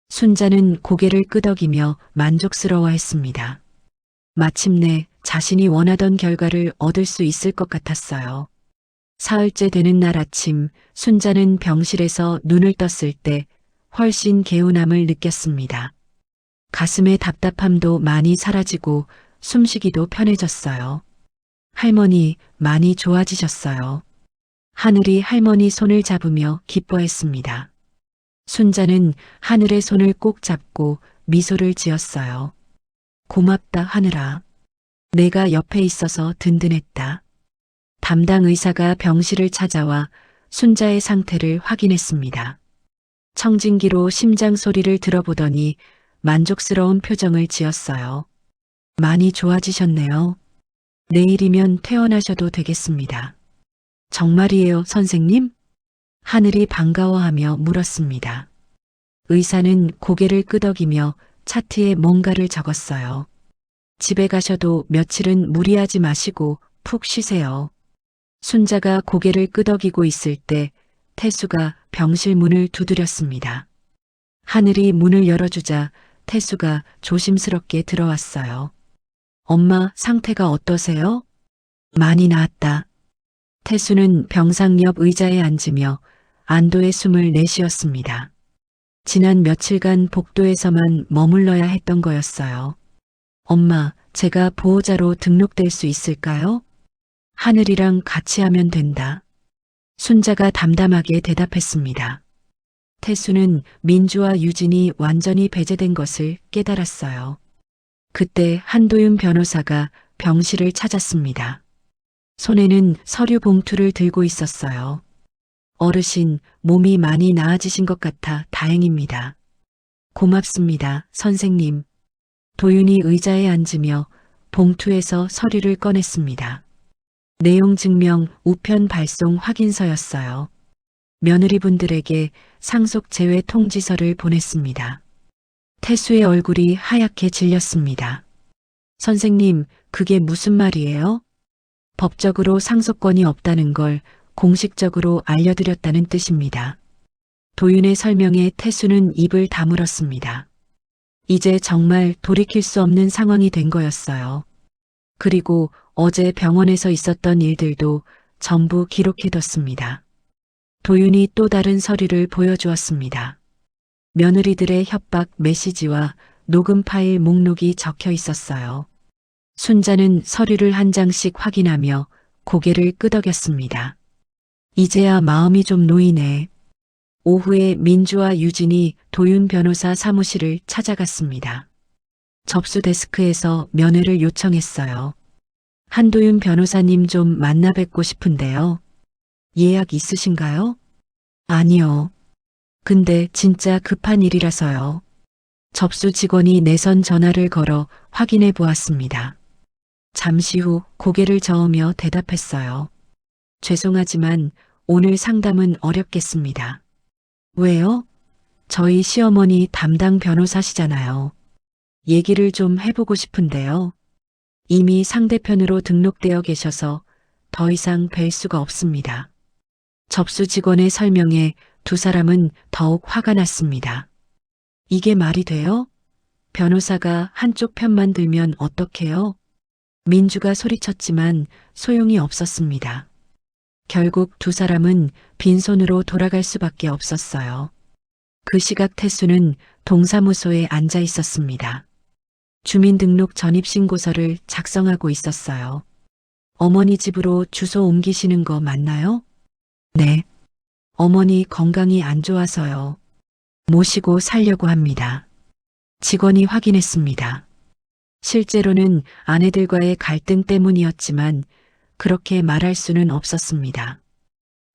순자는 고개를 끄덕이며 만족스러워했습니다. 마침내 자신이 원하던 결과를 얻을 수 있을 것 같았어요. 사흘째 되는 날 아침 순자는 병실에서 눈을 떴을 때 훨씬 개운함을 느꼈습니다. 가슴의 답답함도 많이 사라지고 숨쉬기도 편해졌어요. 할머니 많이 좋아지셨어요. 하늘이 할머니 손을 잡으며 기뻐했습니다. 순자는 하늘의 손을 꼭 잡고 미소를 지었어요. 고맙다 하늘아. 내가 옆에 있어서 든든했다. 담당 의사가 병실을 찾아와 순자의 상태를 확인했습니다. 청진기로 심장 소리를 들어보더니 만족스러운 표정을 지었어요. 많이 좋아지셨네요. 내일이면 퇴원하셔도 되겠습니다. 정말이에요, 선생님? 하늘이 반가워하며 물었습니다. 의사는 고개를 끄덕이며 차트에 뭔가를 적었어요. 집에 가셔도 며칠은 무리하지 마시고 푹 쉬세요. 순자가 고개를 끄덕이고 있을 때 태수가 병실 문을 두드렸습니다. 하늘이 문을 열어주자 태수가 조심스럽게 들어왔어요. 엄마 상태가 어떠세요? 많이 나았다. 태수는 병상 옆 의자에 앉으며 안도의 숨을 내쉬었습니다. 지난 며칠간 복도에서만 머물러야 했던 거였어요. 엄마, 제가 보호자로 등록될 수 있을까요? 하늘이랑 같이 하면 된다. 순자가 담담하게 대답했습니다. 태수는 민주와 유진이 완전히 배제된 것을 깨달았어요. 그때 한도윤 변호사가 병실을 찾았습니다. 손에는 서류 봉투를 들고 있었어요. 어르신, 몸이 많이 나아지신 것 같아 다행입니다. 고맙습니다, 선생님. 도윤이 의자에 앉으며 봉투에서 서류를 꺼냈습니다. 내용 증명 우편 발송 확인서였어요. 며느리분들에게 상속 제외 통지서를 보냈습니다. 태수의 얼굴이 하얗게 질렸습니다. 선생님, 그게 무슨 말이에요? 법적으로 상속권이 없다는 걸 공식적으로 알려드렸다는 뜻입니다. 도윤의 설명에 태수는 입을 다물었습니다. 이제 정말 돌이킬 수 없는 상황이 된 거였어요. 그리고 어제 병원에서 있었던 일들도 전부 기록해뒀습니다. 도윤이 또 다른 서류를 보여주었습니다. 며느리들의 협박 메시지와 녹음 파일 목록이 적혀 있었어요. 순자는 서류를 한 장씩 확인하며 고개를 끄덕였습니다. 이제야 마음이 좀 놓이네. 오후에 민주와 유진이 도윤 변호사 사무실을 찾아갔습니다. 접수 데스크에서 면회를 요청했어요. 한도윤 변호사님 좀 만나 뵙고 싶은데요. 예약 있으신가요? 아니요. 근데 진짜 급한 일이라서요. 접수 직원이 내선 전화를 걸어 확인해 보았습니다. 잠시 후 고개를 저으며 대답했어요. 죄송하지만 오늘 상담은 어렵겠습니다. 왜요? 저희 시어머니 담당 변호사시잖아요. 얘기를 좀 해보고 싶은데요. 이미 상대편으로 등록되어 계셔서 더 이상 뵐 수가 없습니다. 접수 직원의 설명에 두 사람은 더욱 화가 났습니다. 이게 말이 돼요? 변호사가 한쪽 편만 들면 어떡해요? 민주가 소리쳤지만 소용이 없었습니다. 결국 두 사람은 빈손으로 돌아갈 수밖에 없었어요. 그 시각 태수는 동사무소에 앉아 있었습니다. 주민등록 전입신고서를 작성하고 있었어요. 어머니 집으로 주소 옮기시는 거 맞나요? 네. 어머니 건강이 안 좋아서요. 모시고 살려고 합니다. 직원이 확인했습니다. 실제로는 아내들과의 갈등 때문이었지만 그렇게 말할 수는 없었습니다.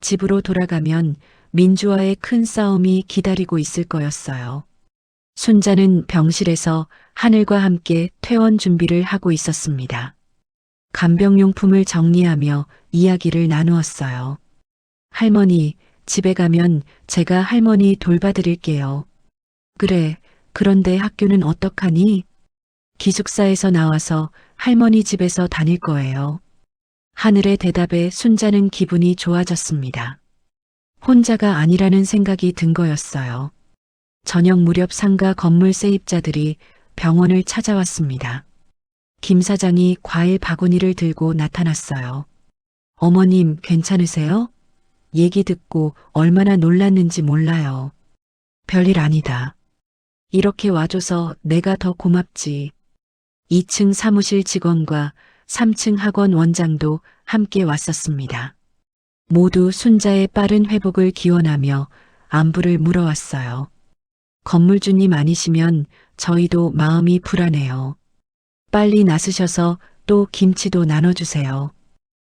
집으로 돌아가면 민주와의 큰 싸움이 기다리고 있을 거였어요. 순자는 병실에서 하늘과 함께 퇴원 준비를 하고 있었습니다. 간병용품을 정리하며 이야기를 나누었어요. 할머니, 집에 가면 제가 할머니 돌봐드릴게요. 그래, 그런데 학교는 어떡하니? 기숙사에서 나와서 할머니 집에서 다닐 거예요. 하늘의 대답에 순자는 기분이 좋아졌습니다. 혼자가 아니라는 생각이 든 거였어요. 저녁 무렵 상가 건물 세입자들이 병원을 찾아왔습니다. 김 사장이 과일 바구니를 들고 나타났어요. 어머님 괜찮으세요? 얘기 듣고 얼마나 놀랐는지 몰라요. 별일 아니다. 이렇게 와줘서 내가 더 고맙지. 2층 사무실 직원과 3층 학원 원장도 함께 왔었습니다. 모두 순자의 빠른 회복을 기원하며 안부를 물어왔어요. 건물주님 아니시면 저희도 마음이 불안해요. 빨리 나서셔서 또 김치도 나눠주세요.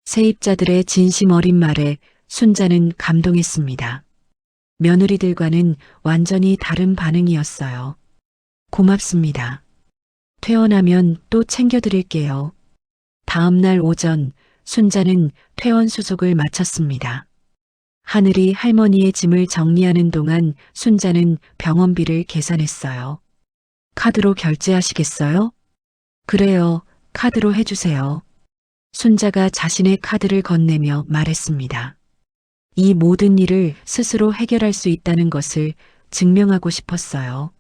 세입자들의 진심 어린 말에 순자는 감동했습니다. 며느리들과는 완전히 다른 반응이었어요. 고맙습니다. 퇴원하면 또 챙겨드릴게요. 다음 날 오전 순자는 퇴원 수속을 마쳤습니다. 하늘이 할머니의 짐을 정리하는 동안 순자는 병원비를 계산했어요. 카드로 결제하시겠어요? 그래요, 카드로 해주세요. 순자가 자신의 카드를 건네며 말했습니다. 이 모든 일을 스스로 해결할 수 있다는 것을 증명하고 싶었어요.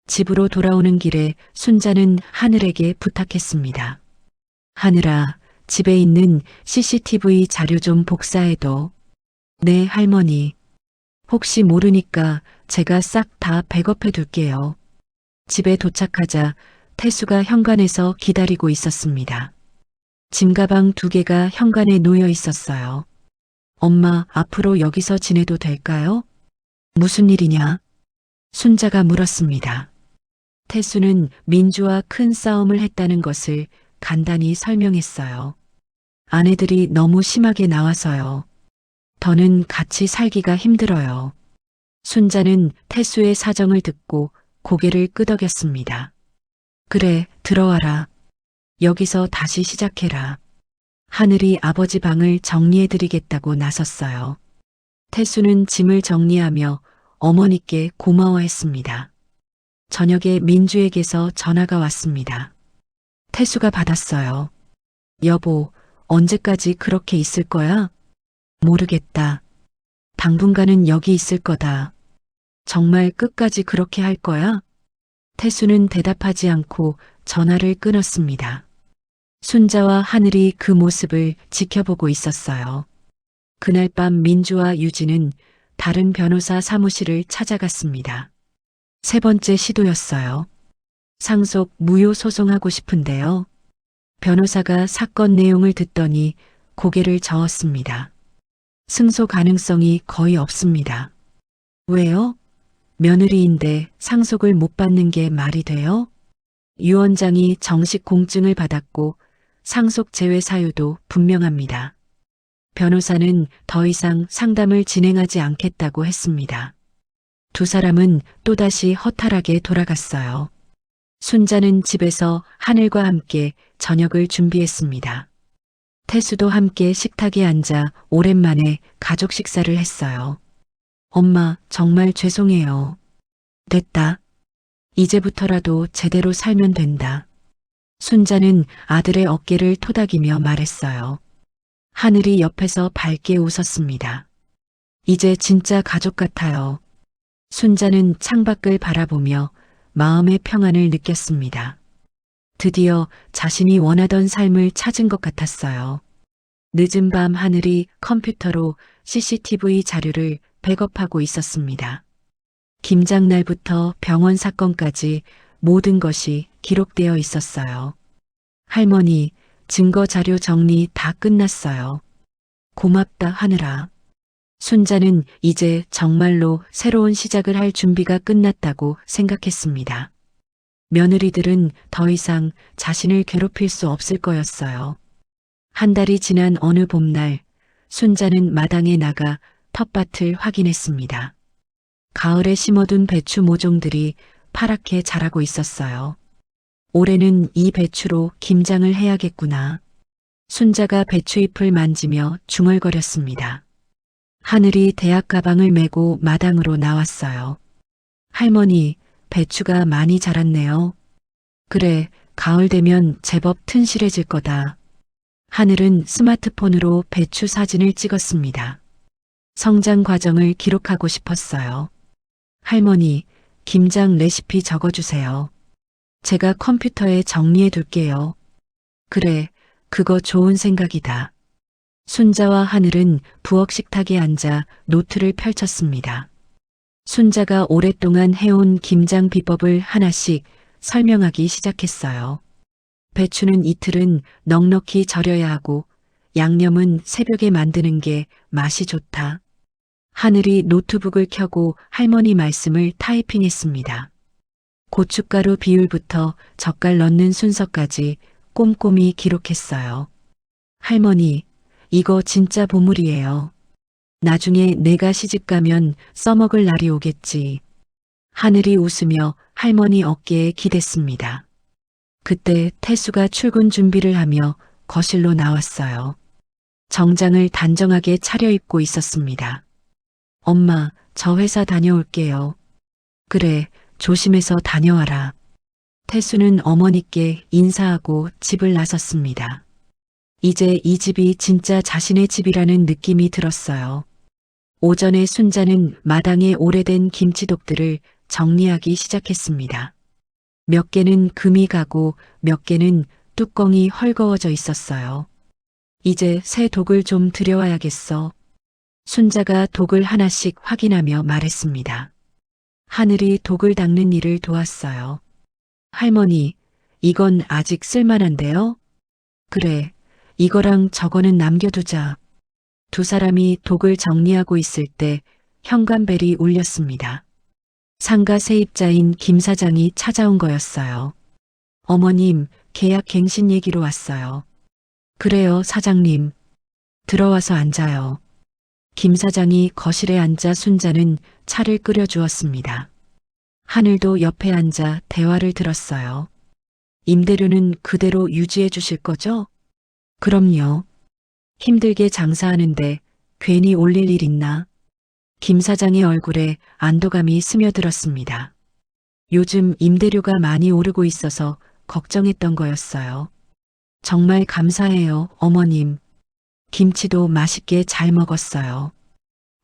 집으로 돌아오는 길에 순자는 하늘에게 부탁했습니다. 하늘아, 집에 있는 CCTV 자료 좀 복사해둬. 네, 할머니. 혹시 모르니까 제가 싹 다 백업해 둘게요. 집에 도착하자 태수가 현관에서 기다리고 있었습니다. 짐가방 2개가 현관에 놓여 있었어요. 엄마, 앞으로 여기서 지내도 될까요? 무슨 일이냐? 순자가 물었습니다. 태수는 민주와 큰 싸움을 했다는 것을 간단히 설명했어요. 아내들이 너무 심하게 나와서요. 더는 같이 살기가 힘들어요. 순자는 태수의 사정을 듣고 고개를 끄덕였습니다. 그래, 들어와라. 여기서 다시 시작해라. 하늘이 아버지 방을 정리해드리겠다고 나섰어요. 태수는 짐을 정리하며 어머니께 고마워했습니다. 저녁에 민주에게서 전화가 왔습니다. 태수가 받았어요. 여보, 언제까지 그렇게 있을 거야? 모르겠다. 당분간은 여기 있을 거다. 정말 끝까지 그렇게 할 거야? 태수는 대답하지 않고 전화를 끊었습니다. 순자와 하늘이 그 모습을 지켜보고 있었어요. 그날 밤 민주와 유진은 다른 변호사 사무실을 찾아갔습니다. 3번째 시도였어요. 상속 무효 소송하고 싶은데요. 변호사가 사건 내용을 듣더니 고개를 저었습니다. 승소 가능성이 거의 없습니다. 왜요? 며느리인데 상속을 못 받는 게 말이 돼요? 유 원장이 정식 공증을 받았고 상속 제외 사유도 분명합니다. 변호사는 더 이상 상담을 진행하지 않겠다고 했습니다. 2 사람은 또다시 허탈하게 돌아갔어요. 순자는 집에서 하늘과 함께 저녁을 준비했습니다. 태수도 함께 식탁에 앉아 오랜만에 가족 식사를 했어요. 엄마, 정말 죄송해요. 됐다. 이제부터라도 제대로 살면 된다. 순자는 아들의 어깨를 토닥이며 말했어요. 하늘이 옆에서 밝게 웃었습니다. 이제 진짜 가족 같아요. 순자는 창밖을 바라보며 마음의 평안을 느꼈습니다. 드디어 자신이 원하던 삶을 찾은 것 같았어요. 늦은 밤 하늘이 컴퓨터로 CCTV 자료를 백업하고 있었습니다. 김장날부터 병원 사건까지 모든 것이 기록되어 있었어요. 할머니, 증거 자료 정리 다 끝났어요. 고맙다 하느라. 순자는 이제 정말로 새로운 시작을 할 준비가 끝났다고 생각했습니다. 며느리들은 더 이상 자신을 괴롭힐 수 없을 거였어요. 한 달이 지난 어느 봄날, 순자는 마당에 나가 텃밭을 확인했습니다. 가을에 심어둔 배추 모종들이 파랗게 자라고 있었어요. 올해는 이 배추로 김장을 해야겠구나. 순자가 배추잎을 만지며 중얼거렸습니다. 하늘이 대학 가방을 메고 마당으로 나왔어요. 할머니, 배추가 많이 자랐네요. 그래, 가을 되면 제법 튼실해질 거다. 하늘은 스마트폰으로 배추 사진을 찍었습니다. 성장 과정을 기록하고 싶었어요. 할머니, 김장 레시피 적어주세요. 제가 컴퓨터에 정리해 둘게요. 그래, 그거 좋은 생각이다. 순자와 하늘은 부엌 식탁에 앉아 노트를 펼쳤습니다. 순자가 오랫동안 해온 김장 비법을 하나씩 설명하기 시작했어요. 배추는 이틀은 넉넉히 절여야 하고 양념은 새벽에 만드는 게 맛이 좋다. 하늘이 노트북을 켜고 할머니 말씀을 타이핑했습니다. 고춧가루 비율부터 젓갈 넣는 순서까지 꼼꼼히 기록했어요. 할머니, 이거 진짜 보물이에요. 나중에 내가 시집가면 써먹을 날이 오겠지. 하늘이 웃으며 할머니 어깨에 기댔습니다. 그때 태수가 출근 준비를 하며 거실로 나왔어요. 정장을 단정하게 차려입고 있었습니다. 엄마, 저 회사 다녀올게요. 그래, 조심해서 다녀와라. 태수는 어머니께 인사하고 집을 나섰습니다. 이제 이 집이 진짜 자신의 집이라는 느낌이 들었어요. 오전에 순자는 마당에 오래된 김치독들을 정리하기 시작했습니다. 몇 개는 금이 가고 몇 개는 뚜껑이 헐거워져 있었어요. 이제 새 독을 좀 들여와야겠어. 순자가 독을 하나씩 확인하며 말했습니다. 하늘이 독을 닦는 일을 도왔어요. 할머니, 이건 아직 쓸만한데요? 그래, 이거랑 저거는 남겨두자. 두 사람이 독을 정리하고 있을 때 현관벨이 울렸습니다. 상가 세입자인 김 사장이 찾아온 거였어요. 어머님, 계약 갱신 얘기로 왔어요. 그래요, 사장님. 들어와서 앉아요. 김 사장이 거실에 앉아 순자는 차를 끓여주었습니다. 하늘도 옆에 앉아 대화를 들었어요. 임대료는 그대로 유지해 주실 거죠? 그럼요. 힘들게 장사하는데 괜히 올릴 일 있나? 김 사장의 얼굴에 안도감이 스며들었습니다. 요즘 임대료가 많이 오르고 있어서 걱정했던 거였어요. 정말 감사해요, 어머님. 김치도 맛있게 잘 먹었어요.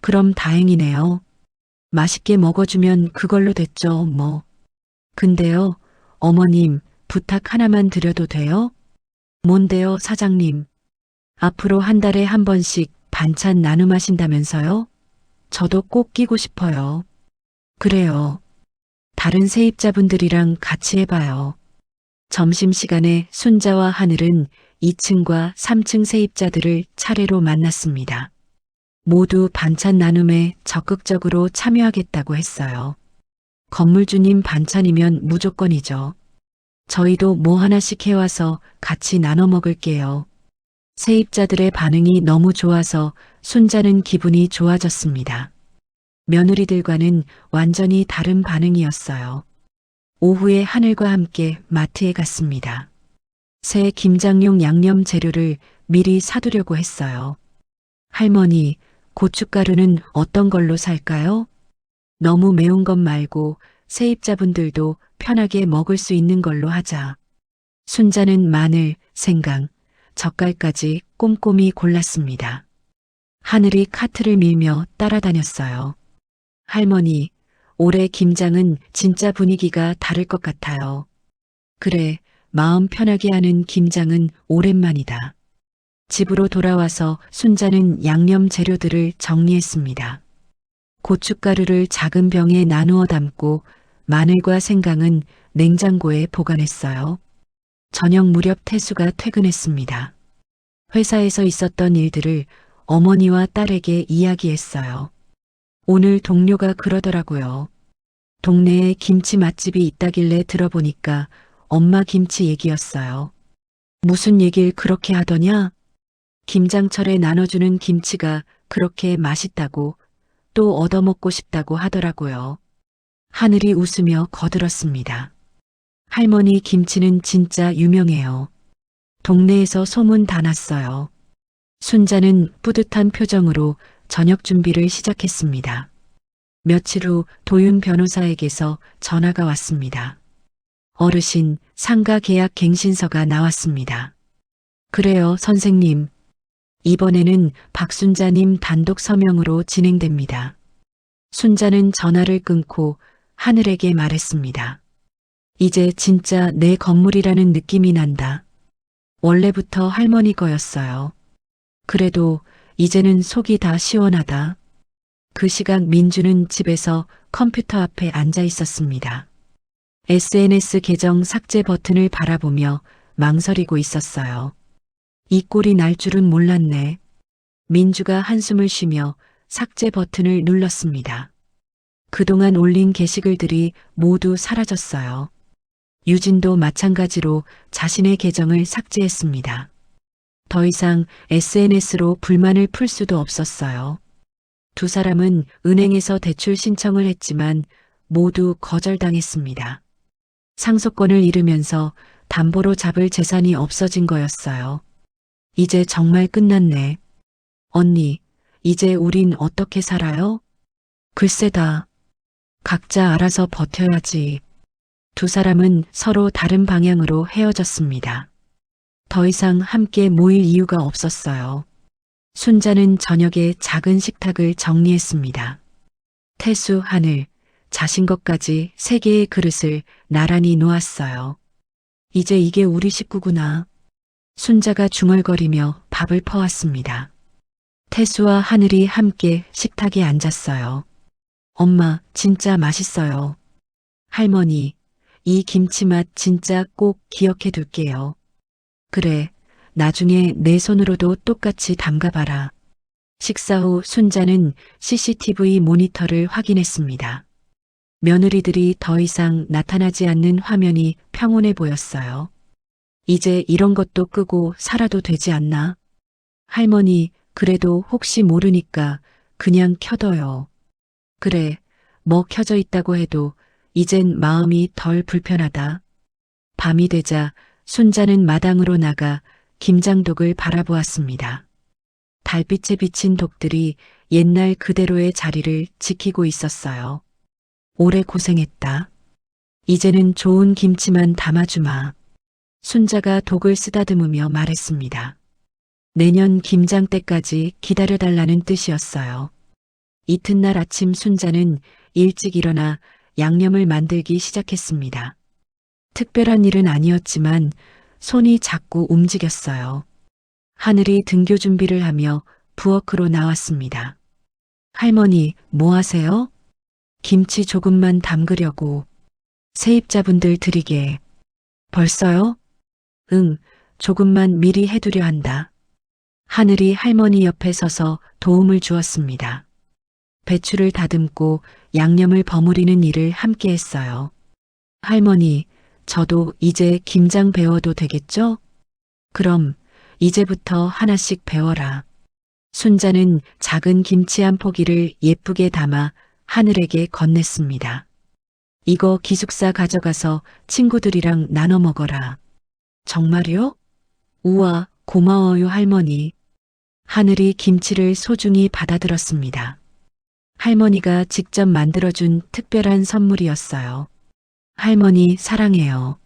그럼 다행이네요. 맛있게 먹어주면 그걸로 됐죠, 뭐. 근데요, 어머님, 부탁 하나만 드려도 돼요? 뭔데요, 사장님? 앞으로 한 달에 한 번씩 반찬 나눔하신다면서요? 저도 꼭 끼고 싶어요. 그래요. 다른 세입자분들이랑 같이 해봐요. 점심시간에 순자와 하늘은 2층과 3층 세입자들을 차례로 만났습니다. 모두 반찬 나눔에 적극적으로 참여하겠다고 했어요. 건물주님 반찬이면 무조건이죠. 저희도 뭐 하나씩 해와서 같이 나눠 먹을게요. 세입자들의 반응이 너무 좋아서 순자는 기분이 좋아졌습니다. 며느리들과는 완전히 다른 반응이었어요. 오후에 하늘과 함께 마트에 갔습니다. 새 김장용 양념 재료를 미리 사두려고 했어요. 할머니, 고춧가루는 어떤 걸로 살까요? 너무 매운 것 말고 세입자분들도 편하게 먹을 수 있는 걸로 하자. 순자는 마늘, 생강, 젓갈까지 꼼꼼히 골랐습니다. 하늘이 카트를 밀며 따라다녔어요. 할머니, 올해 김장은 진짜 분위기가 다를 것 같아요. 그래, 마음 편하게 하는 김장은 오랜만이다. 집으로 돌아와서 순자는 양념 재료들을 정리했습니다. 고춧가루를 작은 병에 나누어 담고 마늘과 생강은 냉장고에 보관했어요. 저녁 무렵 태수가 퇴근했습니다. 회사에서 있었던 일들을 어머니와 딸에게 이야기했어요. 오늘 동료가 그러더라고요. 동네에 김치 맛집이 있다길래 들어보니까 엄마 김치 얘기였어요. 무슨 얘길 그렇게 하더냐? 김장철에 나눠주는 김치가 그렇게 맛있다고 또 얻어먹고 싶다고 하더라고요. 하늘이 웃으며 거들었습니다. 할머니 김치는 진짜 유명해요. 동네에서 소문 다 났어요. 순자는 뿌듯한 표정으로 저녁 준비를 시작했습니다. 며칠 후 도윤 변호사에게서 전화가 왔습니다. 어르신, 상가 계약 갱신서가 나왔습니다. 그래요, 선생님. 이번에는 박순자님 단독 서명으로 진행됩니다. 순자는 전화를 끊고 하늘에게 말했습니다. 이제 진짜 내 건물이라는 느낌이 난다. 원래부터 할머니 거였어요. 그래도 이제는 속이 다 시원하다. 그 시각 민주는 집에서 컴퓨터 앞에 앉아 있었습니다. SNS 계정 삭제 버튼을 바라보며 망설이고 있었어요. 이 꼴이 날 줄은 몰랐네. 민주가 한숨을 쉬며 삭제 버튼을 눌렀습니다. 그동안 올린 게시글들이 모두 사라졌어요. 유진도 마찬가지로 자신의 계정을 삭제했습니다. 더 이상 SNS로 불만을 풀 수도 없었어요. 두 사람은 은행에서 대출 신청을 했지만 모두 거절당했습니다. 상속권을 잃으면서 담보로 잡을 재산이 없어진 거였어요. 이제 정말 끝났네. 언니, 이제 우린 어떻게 살아요? 글쎄다. 각자 알아서 버텨야지. 두 사람은 서로 다른 방향으로 헤어졌습니다. 더 이상 함께 모일 이유가 없었어요. 순자는 저녁에 작은 식탁을 정리했습니다. 태수, 하늘, 자신 것까지 3개의 그릇을 나란히 놓았어요. 이제 이게 우리 식구구나. 순자가 중얼거리며 밥을 퍼왔습니다. 태수와 하늘이 함께 식탁에 앉았어요. 엄마, 진짜 맛있어요. 할머니, 이 김치맛 진짜 꼭 기억해 둘게요. 그래, 나중에 내 손으로도 똑같이 담가봐라. 식사 후 순자는 CCTV 모니터를 확인했습니다. 며느리들이 더 이상 나타나지 않는 화면이 평온해 보였어요. 이제 이런 것도 끄고 살아도 되지 않나? 할머니, 그래도 혹시 모르니까 그냥 켜둬요. 그래, 뭐 켜져 있다고 해도 이젠 마음이 덜 불편하다. 밤이 되자 순자는 마당으로 나가 김장독을 바라보았습니다. 달빛에 비친 독들이 옛날 그대로의 자리를 지키고 있었어요. 오래 고생했다. 이제는 좋은 김치만 담아주마. 순자가 독을 쓰다듬으며 말했습니다. 내년 김장 때까지 기다려달라는 뜻이었어요. 이튿날 아침 순자는 일찍 일어나 양념을 만들기 시작했습니다. 특별한 일은 아니었지만 손이 자꾸 움직였어요. 하늘이 등교 준비를 하며 부엌으로 나왔습니다. 할머니, 뭐 하세요? 김치 조금만 담그려고. 세입자분들 드리게. 벌써요? 응, 조금만 미리 해두려 한다. 하늘이 할머니 옆에 서서 도움을 주었습니다. 배추를 다듬고 양념을 버무리는 일을 함께 했어요. 할머니, 저도 이제 김장 배워도 되겠죠? 그럼 이제부터 하나씩 배워라. 순자는 작은 김치 한 포기를 예쁘게 담아 하늘에게 건넸습니다. 이거 기숙사 가져가서 친구들이랑 나눠 먹어라. 정말요? 우와, 고마워요 할머니. 하늘이 김치를 소중히 받아들었습니다. 할머니가 직접 만들어준 특별한 선물이었어요. 할머니 사랑해요.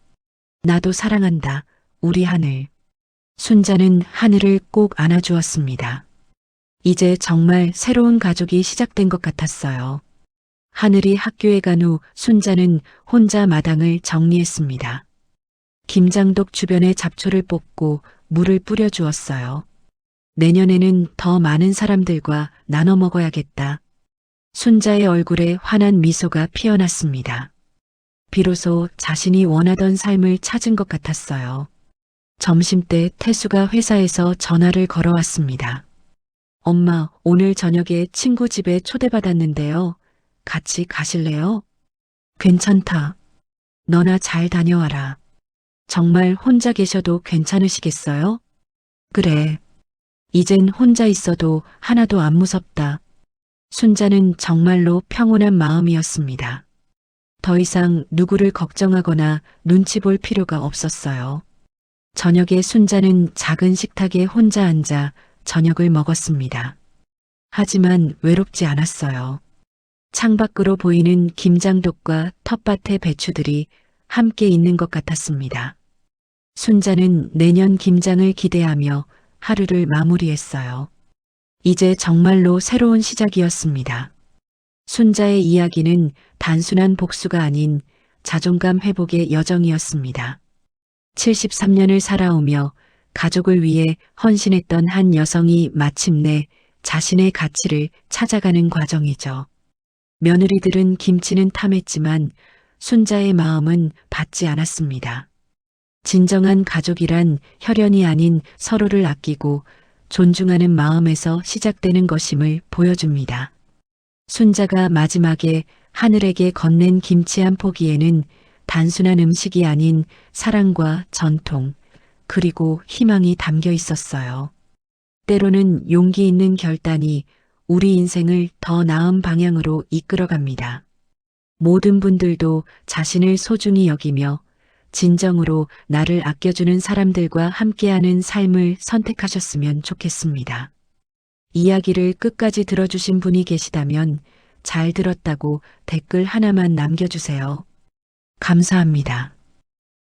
나도 사랑한다, 우리 하늘. 순자는 하늘을 꼭 안아주었습니다. 이제 정말 새로운 가족이 시작된 것 같았어요. 하늘이 학교에 간 후 순자는 혼자 마당을 정리했습니다. 김장독 주변에 잡초를 뽑고 물을 뿌려주었어요. 내년에는 더 많은 사람들과 나눠 먹어야겠다. 순자의 얼굴에 환한 미소가 피어났습니다. 비로소 자신이 원하던 삶을 찾은 것 같았어요. 점심때 태수가 회사에서 전화를 걸어왔습니다. 엄마, 오늘 저녁에 친구 집에 초대받았는데요. 같이 가실래요? 괜찮다. 너나 잘 다녀와라. 정말 혼자 계셔도 괜찮으시겠어요? 그래. 이젠 혼자 있어도 하나도 안 무섭다. 순자는 정말로 평온한 마음이었습니다. 더 이상 누구를 걱정하거나 눈치 볼 필요가 없었어요. 저녁에 순자는 작은 식탁에 혼자 앉아 저녁을 먹었습니다. 하지만 외롭지 않았어요. 창밖으로 보이는 김장독과 텃밭의 배추들이 함께 있는 것 같았습니다. 순자는 내년 김장을 기대하며 하루를 마무리했어요. 이제 정말로 새로운 시작이었습니다. 순자의 이야기는 단순한 복수가 아닌 자존감 회복의 여정이었습니다. 73년을 살아오며 가족을 위해 헌신했던 한 여성이 마침내 자신의 가치를 찾아가는 과정이죠. 며느리들은 김치는 탐했지만 순자의 마음은 받지 않았습니다. 진정한 가족이란 혈연이 아닌 서로를 아끼고 존중하는 마음에서 시작되는 것임을 보여줍니다. 순자가 마지막에 하늘에게 건넨 김치 한 포기에는 단순한 음식이 아닌 사랑과 전통, 그리고 희망이 담겨 있었어요. 때로는 용기 있는 결단이 우리 인생을 더 나은 방향으로 이끌어갑니다. 모든 분들도 자신을 소중히 여기며 진정으로 나를 아껴주는 사람들과 함께하는 삶을 선택하셨으면 좋겠습니다. 이야기를 끝까지 들어주신 분이 계시다면 잘 들었다고 댓글 하나만 남겨주세요. 감사합니다.